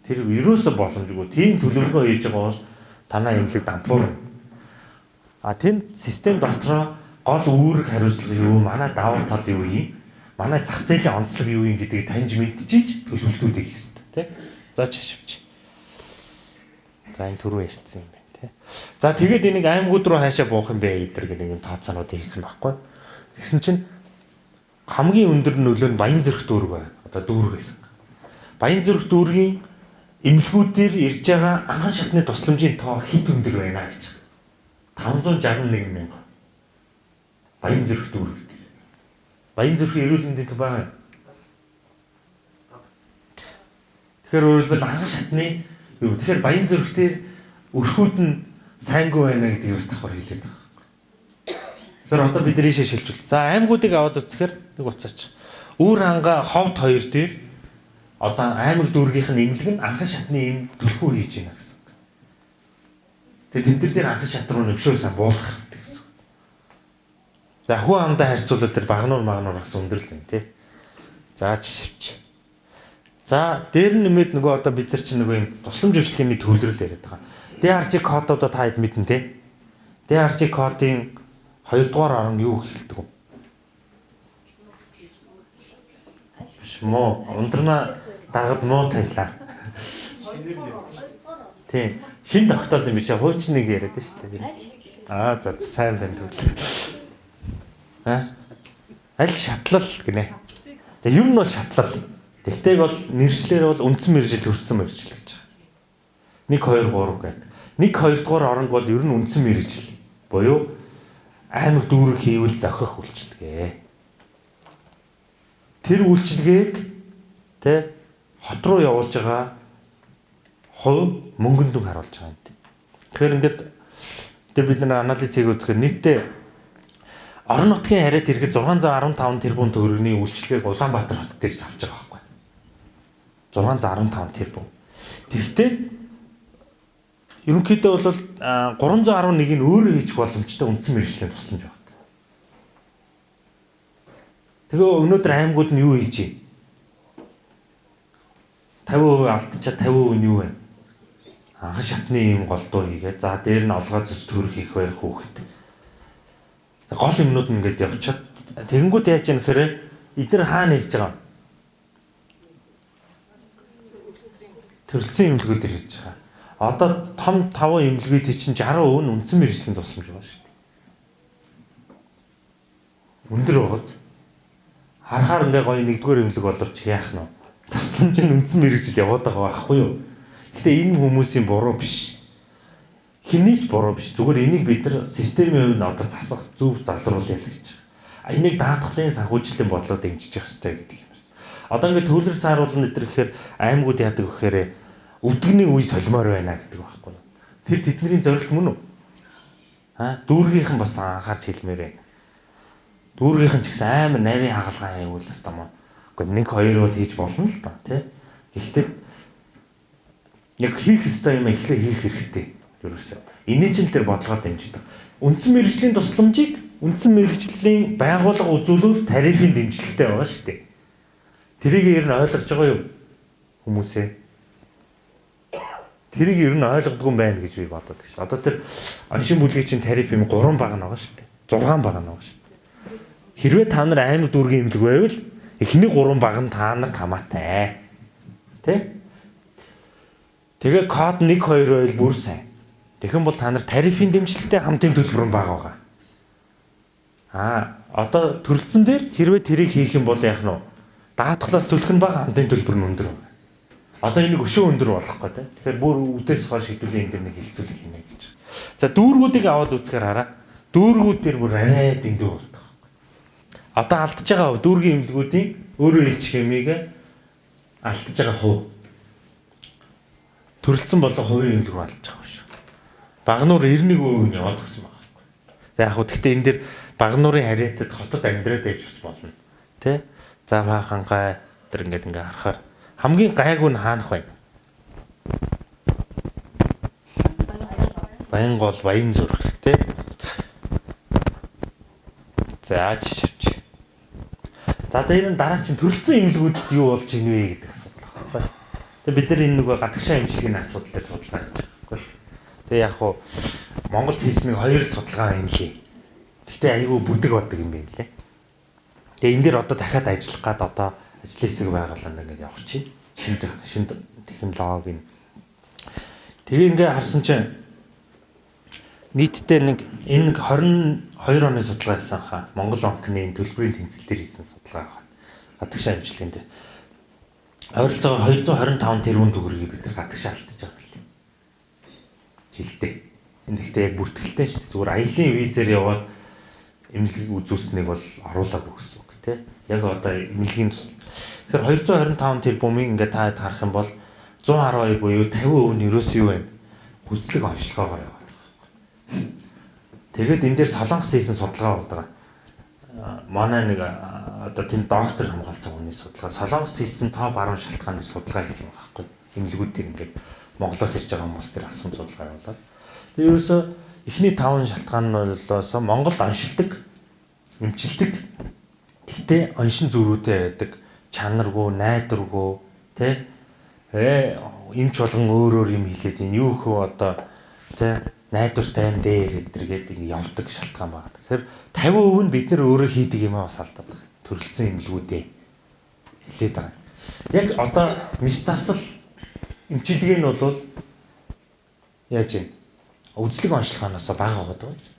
Тэр ерөөсөө боломжгүй. Тийм төлөвлөгөө хийж байгаа бол танаа эмнэлэг дампуур. А тийм систем дотроо гол үүрэг хариуцлага юу, манай давуу тал юу юм? манай зах зээлийн онцлог юу юм гэдгийг таньж мэдчихийж төлөвлөлтүүд хийх хэрэгтэй тий. За чашивч. За энэ түрүү ярьсан юм байна тий. За тэгээд энийг аймагуд руу хаашаа буух юм бэ гэдэр гэдэг юм тооцоонууд хийсэн байхгүй. Тэгсэн чинь хамгийн өндөр нөлөө нь Баян Зүрх дүүрэг байна. Одоо дүүрэг гэсэн. Баян Зүрх дүүргийн эмнэлгүүдээр ирж байгаа анхан шатны тусламжийн тоо хэд өндөр байна гэж. 561 мянга. Баян Зүрх дүүрэг. Баян Зүрх эрүүл мэндийн төв байгаа. Тэгэхээр өөрөлдвөл анхан шатны юу тэгэхээр Баян Зүрх дээр өрхүүд нь сайнгүй байна гэдгийг бас давхар хэлээд байгаа. Тэгэхээр одоо бид ийшээ шилжүүл. За аймагуудыг аваад үзэхээр нэг уцаач. Үүр ханга ховд 2 дээр одоо аймаг дүүргийнх нь эмнэлэг нь анхан шатны юм түлхүү хийж байна гэсэн. Тэгээд тэмдэр дээр анхан шат руу нөхшөөсөө буулгах хэрэгтэй гэсэн. За хүн амдаа харьцуулбал тэр багнуур магнуур бас өндөрлөн тий. За жишээч. За дээр нь нэмээд нөгөө одоо бид нар чинь нөгөө юм тусламж үйлчлэгээний төлөвлөл яриад байгаа. DRG кодуудаа та хэд мэднэ тий. DRG кодын 2 дугаар орон юу хэлдэг вэ? Муу ундрна дагад муу тавилаа. Тийм. Шин тогтоол юм биш аа хуучныг яриад байна шүү дээ. За сайн байна тэгвэл. Аль шатлал гинэ. Тэгээ ер нь бол шатлал. Тэгтэйг бол нэршлэр бол үндсэн мэржил төрсэн мэржил гэж байгаа. 1 2 3 гэдэг. 1 2 дугаар оронг бол ер нь үндсэн мэржил. Буюу аймаг дүүрэг хийвэл зохих үйлчилгээ. Тэр үйлчилгээг тэ хот руу явуулж байгаа хувь мөнгөнд дүн харуулж байгаа юм. Тэгэхээр ингээд бид нар анализ хийгээд нийтдээ орон нутгийн харьяат иргэд 615 тэрбум төгрөгийн үйлчилгээг Улаанбаатар хот дээр авч байгаа байхгүй. 615 тэрбум. Тэгэхдээ ерөнхийдөө бол 311-ийг өөрөө хийх боломжтой үндсэн мэргэжлийн тусламж байна. Тэгээ өнөөдөр аймагуд нь юу хийж байна? 50% алдчихад 50% нь юу вэ? Анхан шатны юм голдуу хийгээд за дээр нь олгоо зүс төрөх их байх хүүхэд. Гол юмнууд нь ингээд явчихад тэгэнгүүт яаж юм гэхээр эдгээр хаана хийж байгаа? Төрөлцсөн эмнэлгүүдээр хийж байгаа. Одоо том 5 эмнэлгүүд чинь 60% нь үндсэн мэргэжлийн тусламж байна шүү дээ. Өндөр байгааз. Харахаар ингээ гоё нэгдүгээр эмнэлэг боловч яах нь вэ? Тусламж нь үндсэн мэргэжил яваад байгаа байхгүй юу? Гэтэ энэ хүмүүсийн буруу биш. Хинийч буруу биш. Зүгээр энийг бид нар системийн хувьд одоо засах зөв залруулъя л гэж байгаа. Энийг даатгалын санхүүжилтийн бодлоо дэмжиж явах хэрэгтэй гэдэг юм. Одоо ингээ төвлөр сааруулна гэдэг гэхээр аймагуд яадаг гэхээр өвдөгний үе солимоор байна гэдэг байхгүй юу? Тэр тэдний зорилт мөн үү? Дүүргийнхэн бас анхаарч хэлмээр байна. Дүүргийнхэн ч гэсэн амар нарийн хагалгаа явуул бас томоо. Гэхдээ 1 2 бол хийж болно л та тий. Гэхдээ яг хийх ёстой юм эхлээ хийх хэрэгтэй. Ерөөсөө. Инээжил дээр бодлогоор дэмжиж байгаа. Үндсэн мэргэжлийн тусламжийг үндсэн мэргэжлийн байгууллага үзүүлвэл тарифын дэмжлэгтэй байгаа шүү дээ. Тэрийг ер нь ойлгож байгаа юу хүмүүсээ? Тэрийг ер нь ойлгодгүй юм байна гэж би бодоод гэж. Одоо тэр аншин бүлгийн чинь тариф юм 3 баг байгаа шүү дээ. 6 баг байгаа шүү дээ. Хэрвээ та нар аймаг дүүргийн эмнэлэг байвал эхний 3 баг нь та нарт хамаатай. Тэ? Тэгээ код 1 2 байл бүр сайн. Тэгэх юм бол та нар тарифын дэмжлэгтэй хамтын төлбөр нь бага байгаа. Одоо төрөлцсөн дээр хэрвээ тэрийг хийх юм бол яах нь вэ? Даатгалаас төлөх нь бага, хамтын төлбөр нь өндөр байна. Одоо энийг өшөө өндөр болгох гэдэг. Тэгэхээр бүр үүдээс хойш хэдүүлийн энэ дэр нэг хилцүүлэг хийнэ гэж. За дүүргүүдийг аваад үзэхээр хараа. Дүүргүүд дээр бүр арай дэндүү болдог. Одоо алдаж байгаа дүүргийн эмнэлгүүдийн өөрөө хэлчих хэмээг алдаж байгаа хувь. Төрөлцсөн болон хувийн эмнэлэг рүү алдаж байгаа шүү. Багнуур 91% нь яваад гисэн байгаа байхгүй. Яг хөө гэхдээ энэ дэр багнуурын харьяатад хотод амьдраад байж бас болно. Тэ? За баахангай тэр ингээд харахаар хамгийн гайгүй нь хаанах байна? Баянгол Баян Зүрх тэ? За чичвч. За дээр нь дараа чинь төрөлцсөн эмнэлгүүдэд юу болж ийн вэ гэдэг асуудал байна. Тэгээ бид нар энэ нөгөө гадагшаа эмчилгээний асуудлаар судалгаа хийж байгаа байхгүй. Тэгээ яг хуу Монголд хийсэн нэг 2 судалгаа байна лээ. Гэхдээ айгүй бүдэг бодог юм байна лээ. Тэгээ энэ дээр одоо дахиад ажиллах гад одоо ажил хэсэг байгууллаганд ингээд явах чинь шинэ технологийн. Тэгээ ингээд харсан чинь нийтдээ нэг энэ 22 оны судалгаа хийсэн хаа Монгол банкны төлбөрийн тэнцэл дээр хийсэн судалгаа байна. Гадагшаа амжилттай дээр ойролцоогоор 225 тэрбум төгрөгийг бид нар гадагшаа алдчихж байгаа юм. Жилдээ. Энэ ихтэй яг бүртгэлтэй шүү дээ. Зүгээр аялын визээр яваад эмнэлгийг үзүүлснэг бол оруулаагүй гэсэн үг тий. Яг одоо эмнэлгийн тус. Тэгэхээр 225 тэрбумын ингээд та харах юм бол 112 буюу 50% нь ерөөс юу вэ? Хүслэг онцлогоогоор яваад байгаа. Тэгээд энэ дээр Солонгос хийсэн судалгаа болдог. Манай нэг одоо тэнд доктор хамгаалсан хүний судалгаа. Солонгост хийсэн топ 10 шалтгааны судалгаа хийсэн байгаа байхгүй. Эмнэлгүүд дээр ингээд Монголоос ирж байгаа хүмүүс дээр асуусан судалгаа явуулаад. Тэгээд ерөөсөө эхний 5 шалтгаан нь болоос Монголд оншилдог, эмчилдэг. Гэхдээ оншин зөрүүтэй байдаг, чанаргүй, найдваргүй, тэ эмч болгон өөр юм хэлээд энэ юу хөө одоо тэ найдвартай юм дээр гэдэргээд ингэ явдаг шалтгаан байна. Тэгэхээр 50% нь бид нэр өөрөө хийдэг юм аа бас алдаад байна. Төрөлцсөн эмнэлгүүдээ хэлээд байгаа. Яг одоо мис засал эмчилгээ нь бол яаж юм? Үзлэг онцлогоноос бага байгаа биз.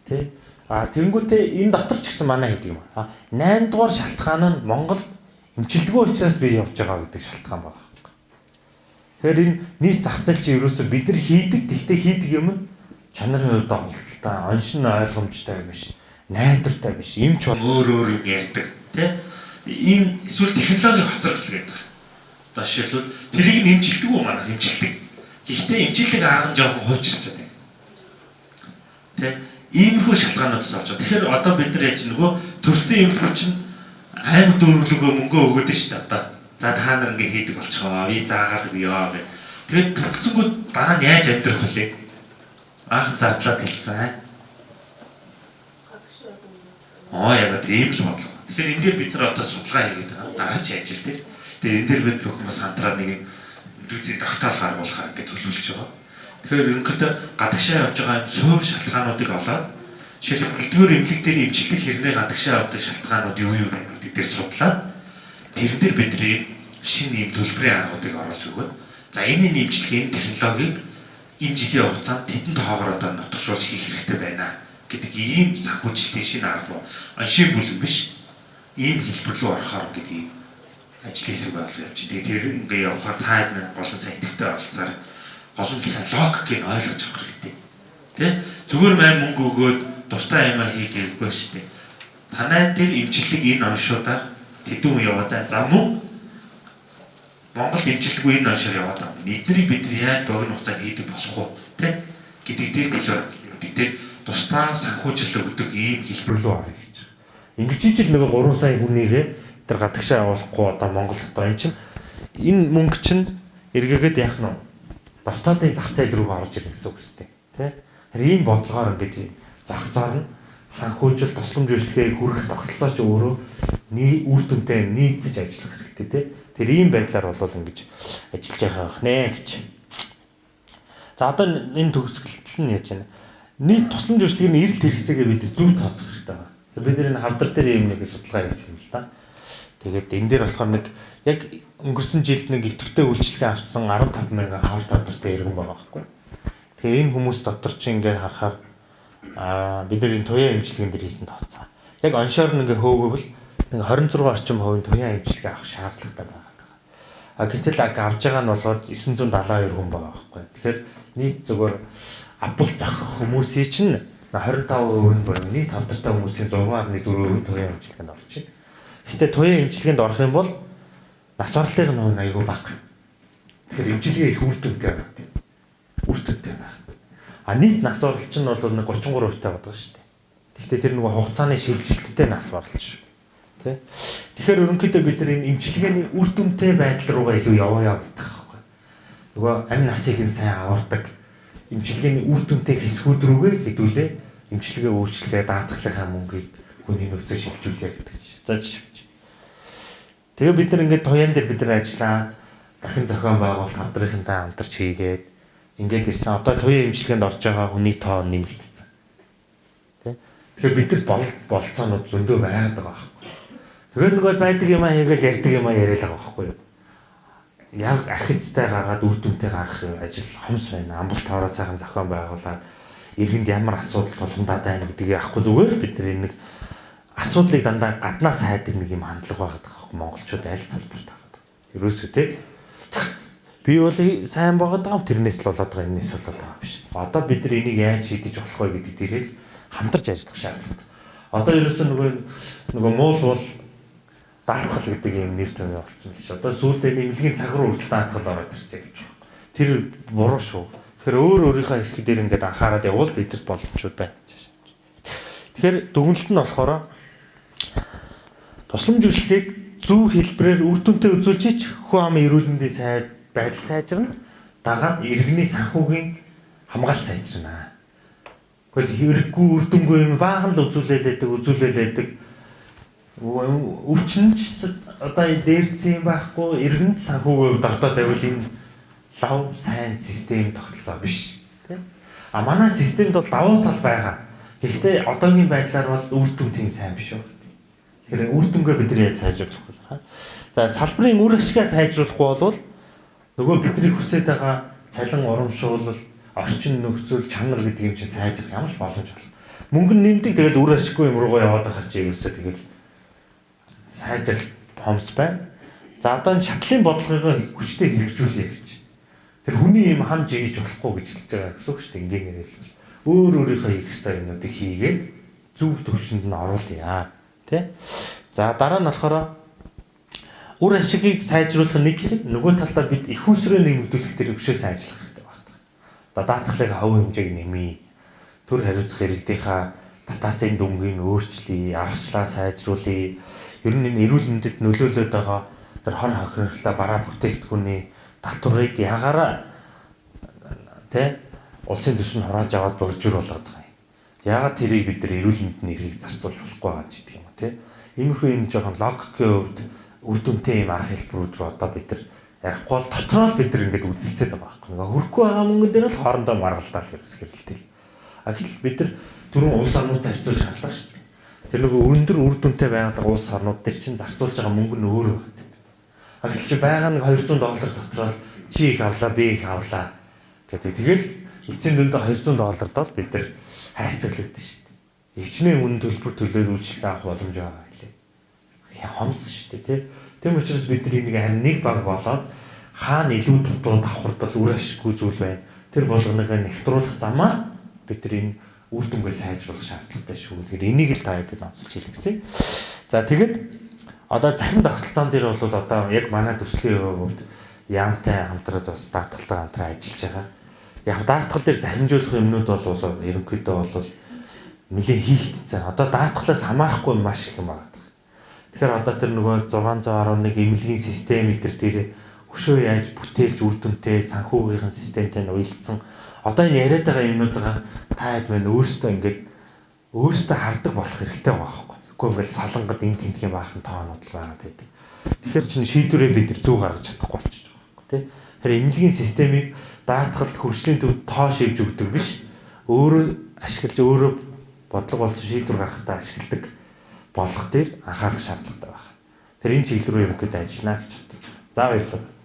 Тэ? Тэнгүүтээ энэ дотор ч гэсэн манай хийдэг юм. 8 дугаар шалтгаан нь Монгол эмчилдэггүй учраас би явж байгаа гэдэг шалтгаан байна. Тэгэхээр энэ нийт зах зээл чи ерөөсөө бид нар хийдэг, тэгтээ хийдэг юм чанарын хувьд ололттой, оншин ойлгомжтой биш, найдвартай биш, эмч бол өөр юм ярьдаг, тий? Ийм эсвэл технологийн хоцрогдол гэдэг. Одоо жишээлбэл тэрийг нэмжилдэг үү манай нэмжилдэг. Гэхдээ эмчилдэг арга нь жоохон хуучирч байгаа. Тий? Иймэрхүү шалтгаануудаас олж байгаа. Тэгэхээр одоо бид нар яаж нөгөө төрөлцсөн эмнэлгүүд чинь аймаг дөрвөлгөө мөнгө өгөөд шүү дээ одоо. За та нар ингэ хийдэг болчихоо. Би заагаад өгье гэх. Тэгээд төрөлцсөнгүүд дараа нь яаж амьдрах вэ? Анх зардлаад хэлсэн. Яг тийм л бодлоо. Тэгэхээр энэ дээр бид нар одоо судалгаа хийгээд байгаа. Дараагийн ажил дээр. Тэгээд энэ дээр бид бүх хүмүүс сантраа нэг үзий тогтоол гаргуулахаар ингэ төлөвлөж байгаа. Тэгэхээр ерөнхийдөө гадагшаа явж байгаа суур шалтгаануудыг олоод жишээлбэл элдвэр эмнэлэг дээр эмчилдэг хэрнээ гадагшаа явдаг шалтгаанууд юу юу гэдэг дээр судлаад тэрэн дээр бидний шинэ юм төлбөрийн аргуудыг оруулж өгөөд за энэ нэмжлэгийн технологиг энэ жилийн хугацаанд тэдэнд тоогоор одоо нотгошуулж хийх хэрэгтэй байна гэдэг ийм санхүүжилтийн шинэ арга руу оншийн бүлэг биш ийм хэлбэр рүү орохоор гэдэг ийм ажлын хэсэг болов явж. Тэгээд тэр ингээ явахаар та хэд голон сайн идэвхтэй оролцоор олон сайн логикийг ойлгож авах хэрэгтэй. Тэ? Зүгээр маань мөнгө өгөөд дуртай юмаа хийгээгүй шүү дээ. Танай дээр эмчилдэг энэ оншуудаар тэдүүн яваад байна. За мөн Монгол эмчилдэггүй энэ оншоор яваад байна. Эднийг бид яаж богино хугацаанд хийдэг болох уу? Тэ? Гэдэг дээр нөлөө гэдэг тусдаа санхүүжилт өгдөг ийм хэлбэр рүү орё гэж. Ингэж ижил нэг 3 сая хүнийгээ тэр гадагшаа явуулахгүй одоо Монгол дотор энэ чинь энэ мөнгө чинь эргээгээд яах нь дотоодын зах зээл рүү орж ирнэ гэсэн үг үстэй. Тэ? Ийм бодлогоор ингээд зах зээл нь санхүүжилт тусламж үйлчлэгээ хүргэх тогтолцоо ч өөрөө үр дүнтэй нийцэж ажиллах хэрэгтэй тий. Тэр ийм байдлаар бол ингэж ажиллаж байгаа байх нэ гэж. За одоо энэ төгсгөлт нь яаж байна? Нийт тусламж үйлчлэгийн эрэлт хэрэгцээгээ бид зөв тооцох хэрэгтэй байна. Бид энэ хавдар дээр юм нэг судалгаа хийсэн юм л да. Тэгээд энэ дээр болохоор нэг яг өнгөрсөн жилд нэг идэвхтэй үйлчлэгээ авсан 15,000 хавар тавдартай иргэн байгаа байхгүй. Тэгээ энэ хүмүүс дотор чи ингээд харахаар бид нар энэ туяа эмчилгээнд дэр хийсэн тооцоо. Яг оншоор нэг хөөгөвл нэг 26 орчим хувийн туяа эмчилгээ авах шаардлагатай байгаа. Гэтэл авж байгаа нь болоод 972 хүн байгаа байхгүй. Тэгэхээр нийт зөвхөн авбал зах хүмүүсийн чинь 25% нь боيو нийт тавдартай хүмүүсийн 6.4% туяа эмчилгээнд орчих. Гэхдээ туяа эмчилгээнд орох юм бол нас баралтын нь аягүй бага. Тэгэхээр эмчилгээ их үр дүнтэй байна. Үр дүнтэй байна. Нийт нас баралт нь бол нэг 33% таа байдаг шүү дээ. Гэхдээ тэр нөгөө хугацааны шилжилттэй нас баралт шүү. Тэ? Тэгэхээр ерөнхийдөө бид нар энэ эмчилгээний үр дүнтэй байдал руугаа илүү яваа гэдэг байхгүй. Нөгөө амь насыг нь сайн авардаг эмчилгээний үр дүнтэй хэсгүүд рүүгээ хэдүүлээ эмчилгээ өөрчлөлгээ даатгалынхаа мөнгийг хүний нөөцөөр шилжүүлээ гэдэг чинь. За жишээ. Тэгээ бид нар ингээд туяан дээр бид нар ажиллаад дахин зохион байгуулалт хамтрынхантай хамтарч хийгээд ингээд ирсэн. Одоо туяа эмчилгээнд орж байгаа хүний тоо нэмэгдсэн. Тэ? Тэгэхээр бидэрт болцоонууд зөндөө байгаад байгаа байхгүй. Тэгэхээр нөгөө байдаг юм хийгээл ярьдаг юм яриад байгаа байхгүй юу? Яг ахицтай гаргаад үр дүнтэй гарах ажил хомс байна. Амбал тавраа сайхан зохион байгуулаад иргэнд ямар асуудал тулгамдаад байна гэдгийг авахгүй зүгээр бид нар нэг асуудлыг дандаа гаднаас хайдаг нэг юм хандлага байгаад байгаа байхгүй монголчууд аль салбарт байгаа. Ерөөсөө тийм би бол сайн байгаад байгаа тэрнээс л болоод байгаа энэс болоод байгаа биш. Одоо бид нар энийг яаж шийдэж болох вэ гэдэг дээрээ л хамтарч ажиллах шаардлагатай. Одоо ерөөсөө нөгөө муул бол даатгал гэдэг юм нэр томьёо болсон биш. Одоо сүүлдээ нэмлэгийн цаг руу хүртэл даатгал ороод ирсэн гэж байна. Тэр буруу шүү. Тэгэхээр өөрийнхөө хэсэг дээр ингээд анхаарал явуул бидэрт боломжууд байна. Тэгэхээр дүгнэлт нь болохоор тусламж үйлчлэгийг зөв хэлбэрээр үр дүнтэй үзүүлж хүн амын эрүүл мэндийн байдал сайжирна. Дагаад иргэний санхүүгийн хамгаалалт сайжирна. Гэхдээ хэрэггүй үр дүнгүй юм баахан л үзүүлээлээдэг. Өвчнөч одоо дээрцсэн байхгүй иргэнд санхүүгийн дортоо тавил энэ лав сайн систем тогтолцоо биш. Тийм. А манай системд бол давуу тал байгаа. Гэхдээ одоогийн байдлаар бол үр дүн тийм сайн биш үү. Тэгэхээр үр дүнгээ бид нар яаж сайжруулах вэ? За салбарын үр ашгаа сайжруулахгүй бол нөгөө бидний хүсэж байгаа цалин урамшуулал, орчин нөхцөл чанар гэдэг юм чинь сайжрах ямар ч боломж бол. Мөнгө нь нэмдэг тэгэл үр ашиггүй юм руугаа яваад байгаа чи ерөөсөө тэгэл сайжрал хомс байна. За одоо энэ шатлын бодлогыг хүчтэй хэрэгжүүлээ гэж. Тэр хүний юм хам жигэж болохгүй гэж хэлж байгаа гэсэн үг шүү дээ. Ингийн нэрэл. Өөрийнхөө хийх ёстой юмнуудыг хийгээд зөв төвшөнд нь оруулъя. Тэ? За дараа нь болохоор үр ашигыг сайжруулах нэг хэрэг нөгөө талдаа бид их усрын нэмэгдүүлэх тэр өшөө сайжруулах хэрэгтэй байна. Одоо даатгалын хувь хэмжээг нэмье. Төр хариуцах иргэдийнхаа татаасын дүнгийн өөрчлөе, аргачлалаа сайжруулъя. Ер нь энэ эрүүл мэндэд нөлөөлөд байгаа тэр хор хохирлоо бараа бүтээгдэхүүний татварыг ягаараа тэ улсын төсвөнд хурааж аваад боржур болгоод байгаа юм. Яагаад тэрийг бид нар эрүүл мэндийн эрхийг зарцуулж болохгүй байгаа ч гэдэг юм уу тэ. Иймэрхүү юм жоохон логикийн хувьд үр дүнтэй юм арга хэлбэрүүд рүү одоо бид нар ярихгүй бол дотроо л бид нар ингэж үзэлцээд байгаа байхгүй. Нөгөө хөрөхгүй байгаа мөнгөн дээр л хоорондоо маргалдаал хэрэгсэлтэй. А гэтэл бид нар түрүүн улс орнуудтай харьцуулж харлаа шүү дээ. Тэр нөгөө өндөр үр дүнтэй байгаад улс орнууд дээр чинь зарцуулж байгаа мөнгө нь өөр байна. А гэтэл чи байгаа нэг $200 дотроо чи их авлаа би их авлаа гэдэг. Тэгэл эцсийн дүндээ $200 бол бид нар хайрцаглагдсан шүү дээ. Ичнээ үнэ төлбөр төлөөд үйлчлэг авах боломж байгаа хэлээ. Хомс шүү дээ тий. Тэм учраас бид нар энийг харин нэг баг болоод хаана илүү дутуу давхардал үр ашиггүй зүйл байна. Тэр болгоныг нэвтрүүлэх замаар бид нар энэ үр дүнгээ сайжруулах шаардлагатай шүү. Тэгэхээр энийг л та хэд онцолж хэлгэсэн. За тэгэд одоо захин тогтолцоон дээр бол одоо яг манай төслийн хувьд яамтай хамтраад бас даатгалтай хамтран ажиллаж байгаа. Яг даатгал дээр захимжуулах юмнууд бол ерөнхийдөө бол нэлээд хийгдсэн. Одоо даатгалаас хамаарахгүй маш их юм байна. Тэгэхээр одоо тэр нөгөө 611 эмнэлгийн систем дээр өшөө яаж бүтээлч үр дүнтэй санхүүгийн системтэй нь уялдсан. Одоо энэ яриад байгаа юмнуудаа та хэд мэн өөрсдөө ингээд өөрсдөө хардаг болох хэрэгтэй байгаа байхгүй. Тэгэхгүй ингээд салангад энэ тентгийн баахан тоонууд л байгаа гэдэг. Тэгэхээр чинь шийдвэрээ бид нар зөв гаргаж чадахгүй болчихж байгаа байхгүй тий. Тэгэхээр эмнэлгийн системийг даатгалд хөгжлийн төвд тоо шивж өгдөг биш. Өөрөө ашиглаж өөрөө бодлого болсон шийдвэр гаргахтаа ашигладаг болох дээр анхаарах шаардлагатай байна. Тэр энэ чиглэл рүү ерөнхийдөө ажиллана гэж бодож байна. За баярлалаа.